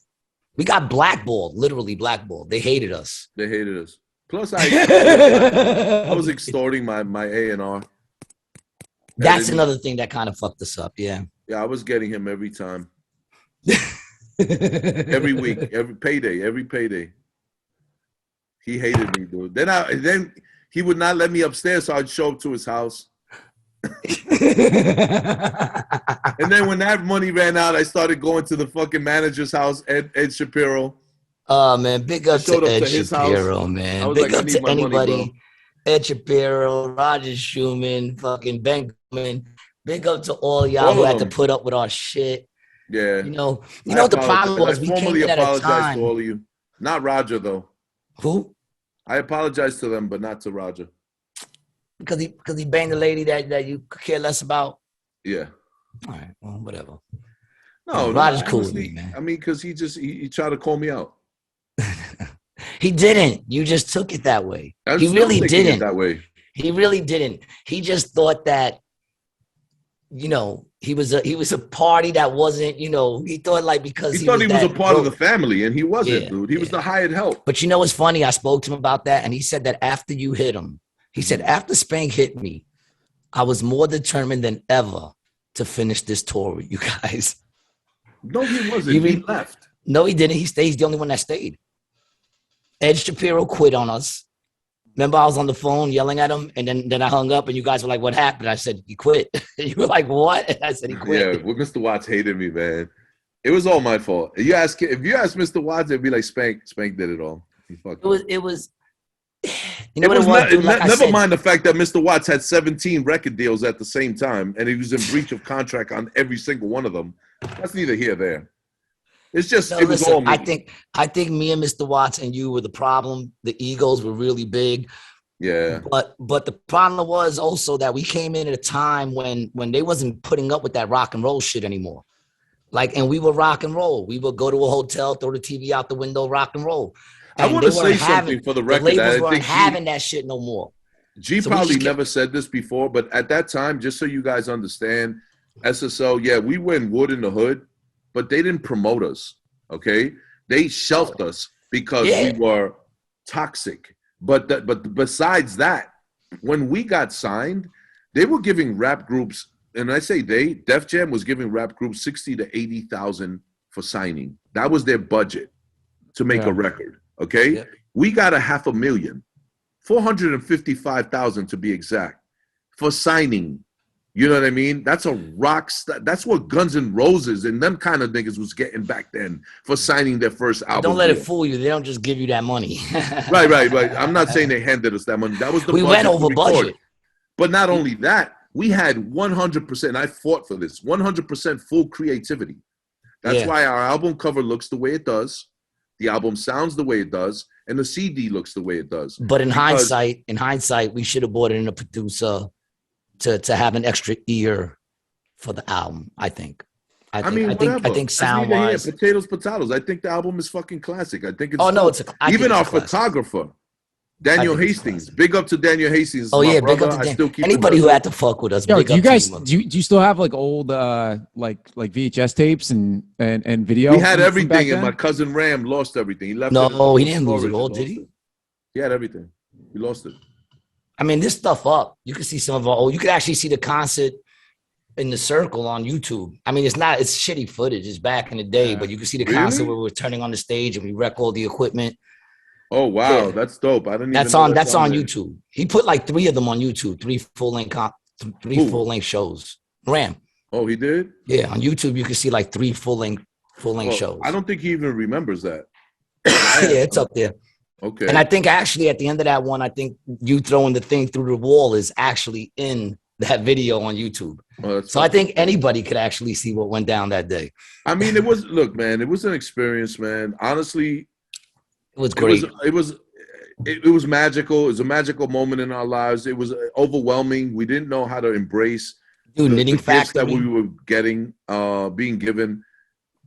Speaker 2: We got blackballed, literally blackballed. They hated us.
Speaker 1: Plus, I was extorting my A&R.
Speaker 2: That's another thing that kind of fucked us up. Yeah.
Speaker 1: Yeah, I was getting him every time. Every week, every payday. He hated me, dude. Then he would not let me upstairs, so I'd show up to his house. And then when that money ran out, I started going to the fucking manager's house, Ed Shapiro.
Speaker 2: Oh, man, big up to Ed Shapiro, man. Big up to anybody. Money, Ed Shapiro, Roger Schumann, fucking Ben Goodman. Big up to all y'all who had to put up with our shit.
Speaker 1: Yeah.
Speaker 2: You know what the problem was? We came in at a time.
Speaker 1: To all of you. Not Roger, though.
Speaker 2: Who?
Speaker 1: I apologize to them, but not to Roger.
Speaker 2: Because he banged the lady that you care less about?
Speaker 1: Yeah.
Speaker 2: All right. Well, whatever.
Speaker 1: No,
Speaker 2: Roger's cool with me, man.
Speaker 1: I mean, because he tried to call me out.
Speaker 2: He didn't. You just took it that way. He really didn't. That way. He really didn't. He just thought that, he was a party that wasn't, he thought like because
Speaker 1: he thought he was a part of the family, and he wasn't, dude. He was the hired help.
Speaker 2: But what's funny? I spoke to him about that, and he said that after you hit him, he said, after Spank hit me, I was more determined than ever to finish this tour with you guys.
Speaker 1: No, he wasn't. He left.
Speaker 2: No, he didn't. He's the only one that stayed. Ed Shapiro quit on us. Remember, I was on the phone yelling at him, and then I hung up, and you guys were like, "What happened?" I said, "He quit." You were like, "What?" And I said, "He quit."
Speaker 1: Yeah, well, Mr. Watts hated me, man. It was all my fault. If you ask Mr. Watts, it'd be like Spank did it all.
Speaker 2: It was.
Speaker 1: Never mind the fact that Mr. Watts had 17 record deals at the same time, and he was in breach of contract on every single one of them. That's neither here nor there. It's just was all me.
Speaker 2: I think me and Mr. Watts and you were the problem. The egos were really big.
Speaker 1: Yeah.
Speaker 2: But the problem was also that we came in at a time when they wasn't putting up with that rock and roll shit anymore. Like, and we were rock and roll. We would go to a hotel, throw the TV out the window, rock and roll. And
Speaker 1: I want to say something for the record.
Speaker 2: The labels weren't having that shit no more.
Speaker 1: G probably never said this before, but at that time, just so you guys understand, SSO, yeah, we were in Wood in the Hood, but they didn't promote us, okay? They shelved us because we were toxic. But besides that, when we got signed, they were giving rap groups, and I say Def Jam was giving rap groups 60 to 80,000 for signing. That was their budget to make a record, okay? Yeah. We got $500,000 $455,000 to be exact, for signing. You know what I mean? That's a rock star. That's what Guns N' Roses and them kind of niggas was getting back then for signing their first album.
Speaker 2: Don't let it fool you. They don't just give you that money.
Speaker 1: Right. I'm not saying they handed us that money. That was the
Speaker 2: we
Speaker 1: budget
Speaker 2: went over budget.
Speaker 1: But not only that, we had 100%. I fought for this 100% full creativity. That's why our album cover looks the way it does, the album sounds the way it does, and the CD looks the way it does.
Speaker 2: But in hindsight, we should have brought in a producer to have an extra ear for the album. I think sound wise,
Speaker 1: potatoes. I think the album is fucking classic. I think it's
Speaker 2: even
Speaker 1: our photographer, Daniel Hastings. Big up to Daniel Hastings.
Speaker 2: Oh yeah, big up to Daniel. Anybody who had to fuck with us.
Speaker 3: Yo, do you guys do you still have like old like VHS tapes and video?
Speaker 1: We had everything, and my cousin Ram lost everything. He left.
Speaker 2: No, he didn't lose it all, did he?
Speaker 1: He had everything. He lost it.
Speaker 2: I mean, this stuff up. You can see some of our old. You could actually see the concert in the circle on YouTube. I mean, it's shitty footage. It's back in the day, but you can see the concert where we were turning on the stage and we wreck all the equipment.
Speaker 1: Oh wow, that's dope. I didn't.
Speaker 2: That's on YouTube. He put like 3 of them on YouTube. 3 full-length shows. Ram.
Speaker 1: Oh, he did?
Speaker 2: Yeah, on YouTube you can see like 3 full-length shows.
Speaker 1: I don't think he even remembers that.
Speaker 2: Yeah, it's up there.
Speaker 1: Okay.
Speaker 2: And I think actually at the end of that one, I think you throwing the thing through the wall is actually in that video on YouTube. So I think anybody could actually see what went down that day.
Speaker 1: I mean, it was an experience, man. Honestly,
Speaker 2: it was great.
Speaker 1: It was magical. It was a magical moment in our lives. It was overwhelming. We didn't know how to embrace
Speaker 2: the
Speaker 1: gifts that we were getting, being given.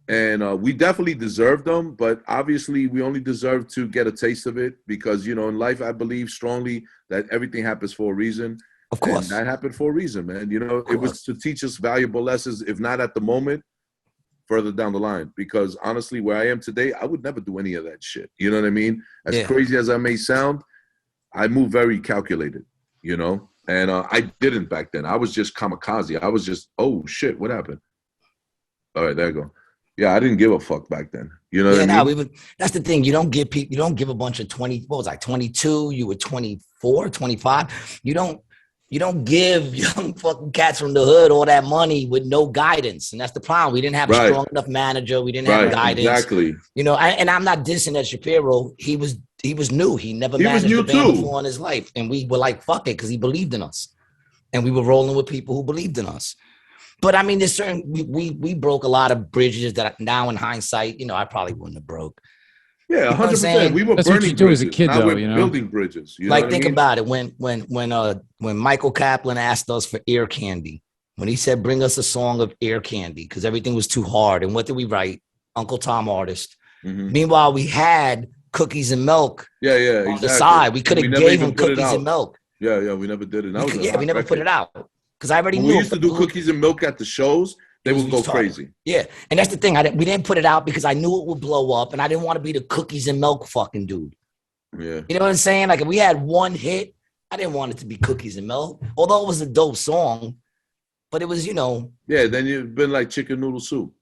Speaker 1: And we definitely deserved them, but obviously we only deserve to get a taste of it because, in life, I believe strongly that everything happens for a reason.
Speaker 2: Of course.
Speaker 1: And that happened for a reason, man. It was to teach us valuable lessons, if not at the moment, further down the line. Because honestly, where I am today, I would never do any of that shit. You know what I mean? As crazy as I may sound, I move very calculated, and I didn't back then. I was just kamikaze. I was just, oh shit, what happened? All right, there you go. Yeah, I didn't give a fuck back then. You know what I mean?
Speaker 2: That's the thing. You don't give a bunch of 22, you were 24, 25. You don't give young fucking cats from the hood all that money with no guidance. And that's the problem. We didn't have a strong enough manager. We didn't have guidance.
Speaker 1: Exactly.
Speaker 2: And I'm not dissing Ed Shapiro. He was new. He never managed a band before in his life. And we were like, fuck it, because he believed in us. And we were rolling with people who believed in us. But I mean, there's we broke a lot of bridges that now in hindsight, I probably wouldn't have broke.
Speaker 1: Yeah, 100%. We were
Speaker 3: That's
Speaker 1: burning
Speaker 3: what you do
Speaker 1: bridges.
Speaker 3: as a kid,
Speaker 1: now
Speaker 3: though.
Speaker 1: We're building bridges.
Speaker 2: Think about it. When Michael Kaplan asked us for Ear Candy, when he said, "Bring us a song of Ear Candy," because everything was too hard. And what did we write? Uncle Tom Artist. Mm-hmm. Meanwhile, we had Cookies and Milk. On the side, we could have gave him Cookies and Milk.
Speaker 1: Yeah, we never did it.
Speaker 2: We never put it out because I already knew.
Speaker 1: We used to do Cookies and Milk at the shows. They would go crazy.
Speaker 2: Yeah. And that's the thing. We didn't put it out because I knew it would blow up and I didn't want to be the Cookies and Milk fucking dude.
Speaker 1: Yeah.
Speaker 2: You know what I'm saying? Like if we had one hit, I didn't want it to be Cookies and Milk. Although it was a dope song, but it was,
Speaker 1: Yeah, then you've been like chicken noodle soup.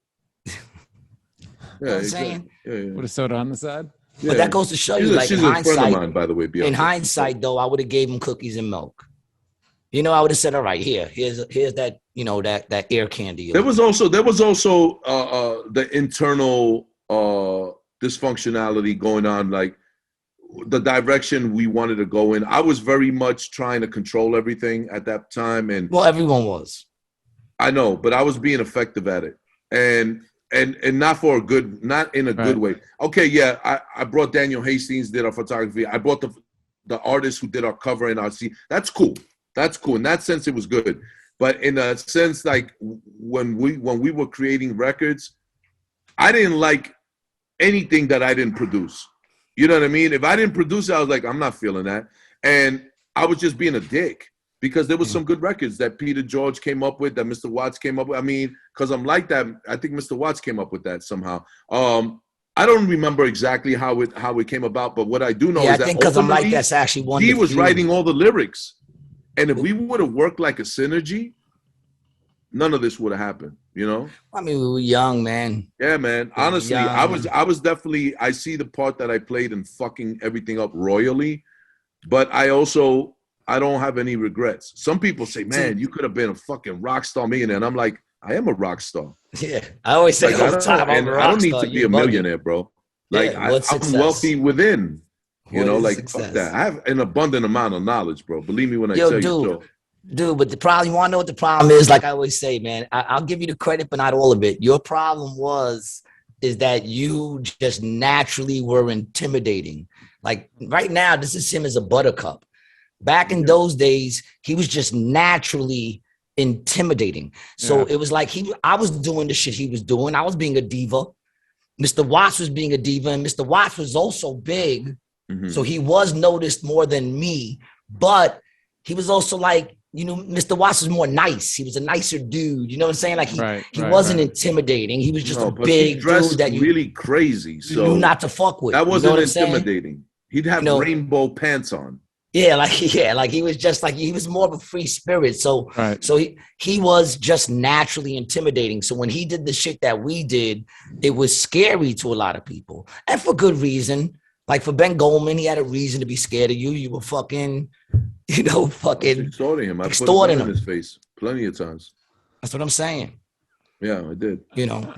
Speaker 2: You know what I'm saying?
Speaker 1: Yeah.
Speaker 3: With a soda on the side.
Speaker 2: Yeah. But that goes to show you,
Speaker 1: she's a friend of mine, by the way.
Speaker 2: In hindsight, though, I would have gave him Cookies and Milk. I would have said, all right, here's that, that Ear Candy.
Speaker 1: There was also the internal dysfunctionality going on, like the direction we wanted to go in. I was very much trying to control everything at that time. And
Speaker 2: well, everyone was.
Speaker 1: I know, but I was being effective at it. And not in a good way. Okay, yeah, I brought Daniel Hastings, did our photography. I brought the artist who did our cover and our see. That's cool. That's cool. In that sense, it was good. But in a sense, like when we were creating records, I didn't like anything that I didn't produce. You know what I mean? If I didn't produce it, I was like, I'm not feeling that. And I was just being a dick because there was some good records that Peter George came up with, that Mr. Watts came up with. I mean, because I'm like that. I think Mr. Watts came up with that somehow. I don't remember exactly how it came about, but what I do know is that
Speaker 2: I think because I'm like that's actually one.
Speaker 1: He was writing all the lyrics. And if we would have worked like a synergy, none of this would have happened,
Speaker 2: I mean, we were young, man.
Speaker 1: Yeah, man. Honestly, I was definitely, I see the part that I played in fucking everything up royally. but I don't have any regrets. Some people say, man, you could have been a fucking rock star millionaire. And I'm like, I am a rock star.
Speaker 2: Yeah. I always say all the time,
Speaker 1: and I don't need to be a millionaire, bro. Like
Speaker 2: Yeah,
Speaker 1: I'm wealthy within. You know, like
Speaker 2: success?
Speaker 1: fuck that. I have an abundant amount of knowledge, bro. Believe me when I
Speaker 2: Yo,
Speaker 1: tell
Speaker 2: dude,
Speaker 1: you so.
Speaker 2: Dude, but the problem, you want to know what the problem is? Like I always say, man, I'll give you the credit, but not all of it. Your problem is that you just naturally were intimidating. Like right now, this is him as a buttercup. Back in those days, he was just naturally intimidating. So it was like I was doing the shit he was doing. I was being a diva. Mr. Watts was being a diva, and Mr. Watts was also big. So he was noticed more than me, but he was also like, you know, Mr. Watts was more nice. He was a nicer dude. You know what I'm saying? Like he wasn't intimidating. He was just a big dude that you
Speaker 1: really crazy. So
Speaker 2: knew not to fuck with.
Speaker 1: That wasn't
Speaker 2: intimidating.
Speaker 1: He'd have rainbow pants on.
Speaker 2: Yeah, like he was just like he was more of a free spirit. So he was just naturally intimidating. So when he did the shit that we did, it was scary to a lot of people, and for good reason. Like for Ben Goldman, he had a reason to be scared of you. You were fucking,
Speaker 1: extorting him. I put a gun in his face plenty of times.
Speaker 2: That's what I'm saying.
Speaker 1: Yeah, I did.
Speaker 2: You know,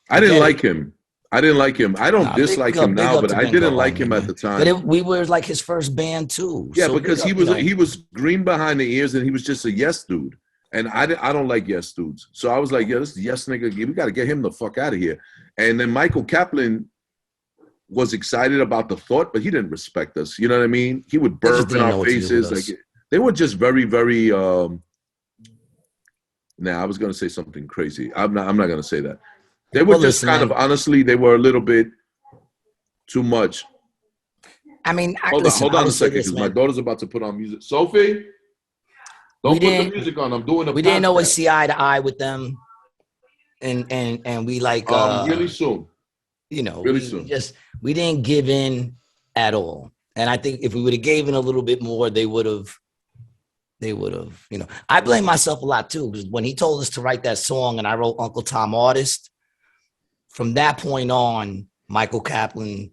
Speaker 1: I didn't like him. I don't dislike him now, but I didn't like him at the time.
Speaker 2: But we were like his first band too.
Speaker 1: Yeah, so because he was green behind the ears and he was just a yes dude. And I don't like yes dudes. So I was like, this yes nigga, we got to get him the fuck out of here. And then Michael Kaplan was excited about the thought, but he didn't respect us. You know what I mean? He would burp in our faces. Like they were just very, very. I was going to say something crazy. I'm not going to say that. They were just kind of honestly. They were a little bit too much.
Speaker 2: I mean,
Speaker 1: hold on a second, because my daughter's about to put on music. Sophie, don't put the music on. I'm doing a.
Speaker 2: We didn't always see eye to eye with them, and we like
Speaker 1: really soon.
Speaker 2: You know, we didn't give in at all. And I think if we would have given a little bit more, they would have, you know, I blame myself a lot too, because when he told us to write that song and I wrote Uncle Tom Artist, from that point on, Michael Kaplan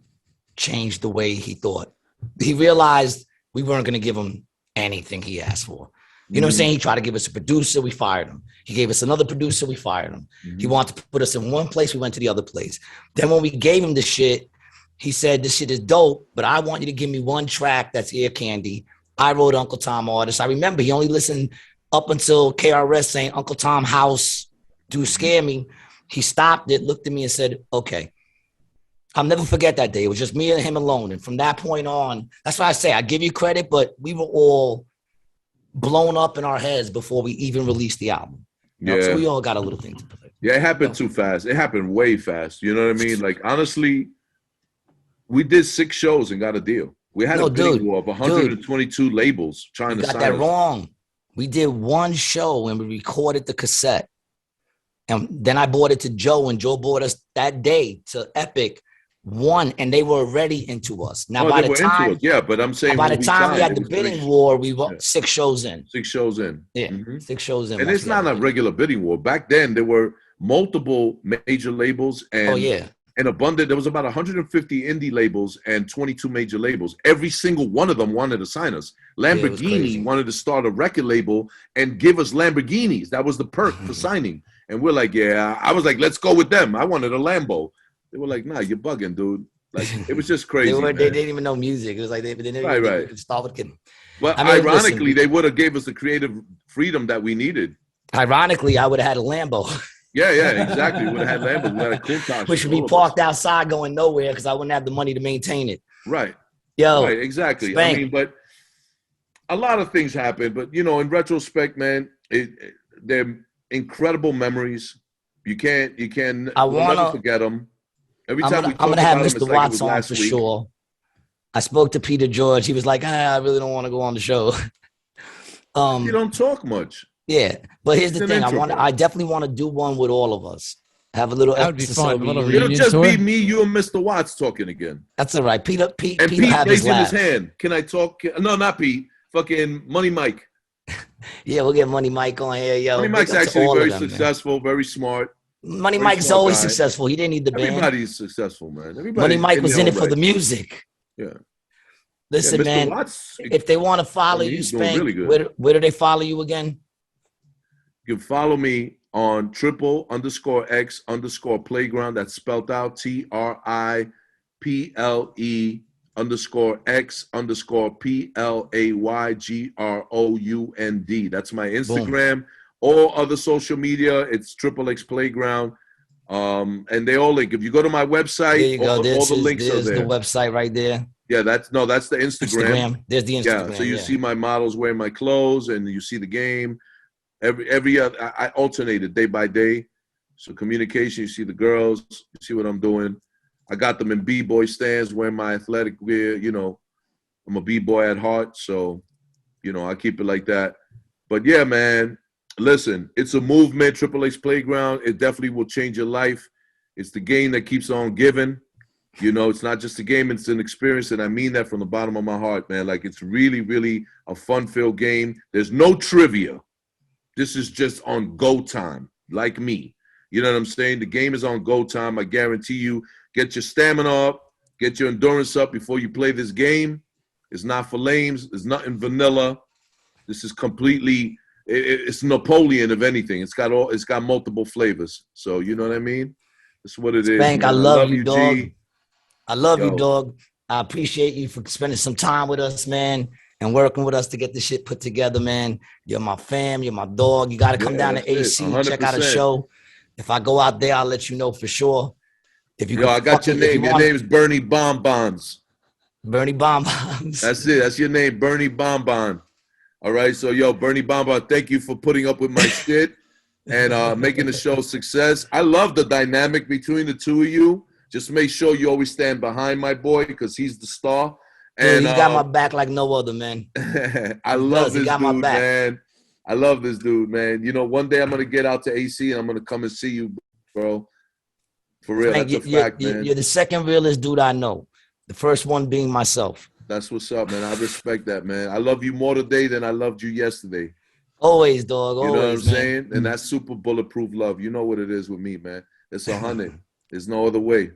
Speaker 2: changed the way he thought. He realized we weren't going to give him anything he asked for. You know what I'm saying? He tried to give us a producer, we fired him. He gave us another producer, we fired him. He wanted to put us in one place, we went to the other place. Then when we gave him the shit, he said, this shit is dope, but I want you to give me one track that's ear candy. I wrote Uncle Tom Artist. I remember he only listened up until KRS saying Uncle Tom House, do scare me. He stopped it, looked at me and said, okay. I'll never forget that day. It was just me and him alone. And from that point on, that's why I say I give you credit, but we were all blown up in our heads before we even released the album. You know? So we all got a little thing to play.
Speaker 1: Yeah, it happened too fast. It happened way fast. You know what I mean? Like, honestly, we did 6 shows and got a deal. We had a bidding war of 122 labels trying to sign us.
Speaker 2: You got that wrong. We did one show and we recorded the cassette. And then I bought it to Joe, and Joe bought us that day to Epic. And they were already into us. Now, by the time,
Speaker 1: but I'm saying
Speaker 2: by the time we had the bidding war, we were 6 shows in.
Speaker 1: 6 shows in.
Speaker 2: Yeah, 6 shows in.
Speaker 1: And it's not a regular bidding war. Back then, there were multiple major labels, and abundant. There was about 150 indie labels and 22 major labels. Every single one of them wanted to sign us. Lamborghini wanted to start a record label and give us Lamborghinis. That was the perk for signing. And we're like, I was like, let's go with them. I wanted a Lambo. They were like, nah, you're bugging, dude. Like, it was just crazy.
Speaker 2: They didn't even know music. It was like they didn't even start with kidding.
Speaker 1: But ironically, they would have gave us the creative freedom that we needed.
Speaker 2: Ironically, I would have had a Lambo.
Speaker 1: Yeah, exactly. We would have had Lambos. We had a Countach.
Speaker 2: Which would be parked outside going nowhere because I wouldn't have the money to maintain it.
Speaker 1: Right.
Speaker 2: Right,
Speaker 1: exactly.
Speaker 2: Spank.
Speaker 1: I mean, but a lot of things happen. But, you know, in retrospect, man, they're incredible memories. You can't never forget them. Every time I'm going to have Mr. Watts on for
Speaker 2: sure. I spoke to Peter George. He was like, I really don't want to go on the show.
Speaker 1: You don't talk much.
Speaker 2: Yeah, but here's the thing. I definitely want to do one with all of us. Have a little.
Speaker 3: That would be fun.
Speaker 1: It'll just be me, you, and Mr. Watts talking again.
Speaker 2: That's all right. Pete
Speaker 1: raising his hand. Can I talk? No, not Pete. Fucking Money Mike.
Speaker 2: Yeah, we'll get Money Mike on here, yo.
Speaker 1: Money Mike's actually very successful, very smart.
Speaker 2: Money Mike's always successful. He didn't need the band.
Speaker 1: Everybody's successful, man.
Speaker 2: Money Mike was in it for the music.
Speaker 1: Yeah.
Speaker 2: Listen,
Speaker 1: Mr.
Speaker 2: man,
Speaker 1: Watts,
Speaker 2: if they want to follow you,
Speaker 1: he's doing
Speaker 2: Spank,
Speaker 1: really good.
Speaker 2: where do they follow you again?
Speaker 1: You can follow me on triple_X_playground. That's spelled out TRIPLE_X_PLAYGROUND. That's my Instagram. All other social media, it's triple X Playground. And they all link. If you go to my website,
Speaker 2: There you go.
Speaker 1: all the links are
Speaker 2: There's
Speaker 1: there.
Speaker 2: the website right there.
Speaker 1: Yeah, that's the Instagram.
Speaker 2: There's the Instagram.
Speaker 1: Yeah, so you see my models wearing my clothes, and you see the game. Every other, I alternated day by day. So communication, you see the girls, you see what I'm doing. I got them in b-boy stands wearing my athletic gear. You know, I'm a b-boy at heart, so you know I keep it like that. But yeah, man, listen, it's a movement. Triple X Playground. It definitely will change your life. It's the game that keeps on giving. You know, it's not just a game, it's an experience, and I mean that from the bottom of my heart, man. Like, it's really, really a fun-filled game. There's no trivia. This is just on go time, like me. You know what I'm saying? The game is on go time. I guarantee you, get your stamina up, get your endurance up before you play this game. It's not for lames. It's nothing vanilla. This is completely, it's Napoleon, if anything. It's got multiple flavors. So, you know what I mean? That's what it is,
Speaker 2: Spank,
Speaker 1: man.
Speaker 2: I love you, dog.
Speaker 1: G.
Speaker 2: I love you, dog. I appreciate you for spending some time with us, man, and working with us to get this shit put together, man. You're my fam. You're my dog. You got to come down to AC, check out a show. If I go out there, I'll let you know for sure. If you
Speaker 1: I got your name. Your name is Bernie Bonbons.
Speaker 2: Bernie Bonbons.
Speaker 1: That's it. That's your name, Bernie Bonbon. All right. So, Bernie Bonbon, thank you for putting up with my shit and making the show a success. I love the dynamic between the two of you. Just make sure you always stand behind my boy because he's the star. And
Speaker 2: dude, he got my back like no other, man.
Speaker 1: I love this dude, man. I love this dude, man. You know, one day I'm going to get out to AC and I'm going to come and see you, bro. For real,
Speaker 2: Frank,
Speaker 1: that's a fact, man.
Speaker 2: You're the second realest dude I know. The first one being myself.
Speaker 1: That's what's up, man. I respect that, man. I love you more today than I loved you yesterday.
Speaker 2: Always, dog. Always,
Speaker 1: you know what I'm
Speaker 2: man.
Speaker 1: saying? And that's super bulletproof love. You know what it is with me, man. It's 100. There's no other way.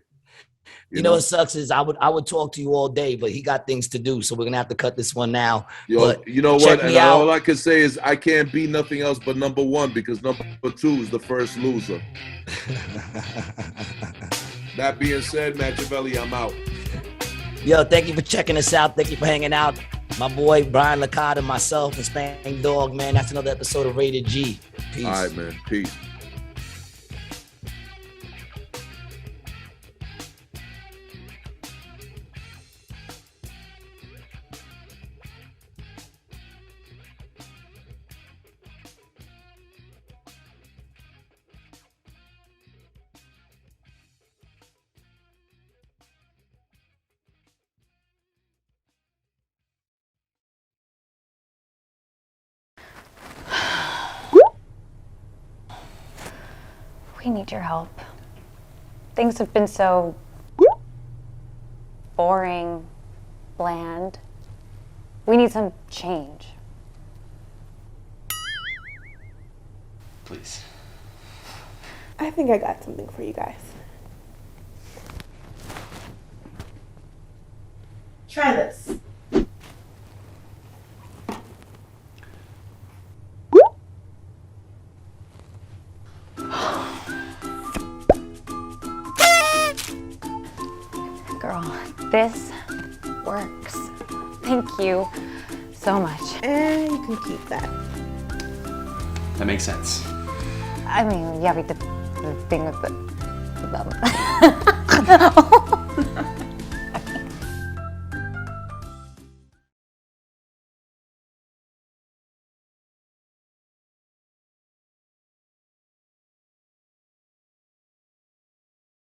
Speaker 2: You know what sucks is I would talk to you all day, but he got things to do, so we're gonna have to cut this one now.
Speaker 1: Yo, you know what? And all I can say is I can't be nothing else but number one because number two is the first loser. That being said, Machavelli, I'm out.
Speaker 2: Yo, thank you for checking us out. Thank you for hanging out. My boy Brian Licata, myself, and Spank Dog, man. That's another episode of Rated G. Peace.
Speaker 1: All right, man. Peace.
Speaker 5: We need your help. Things have been so boring, bland. We need some change.
Speaker 4: Please.
Speaker 6: I think I got something for you guys. Try this.
Speaker 5: Girl, this works. Thank you so much.
Speaker 6: And you can keep that.
Speaker 4: That makes sense.
Speaker 5: I mean, yeah, the thing with the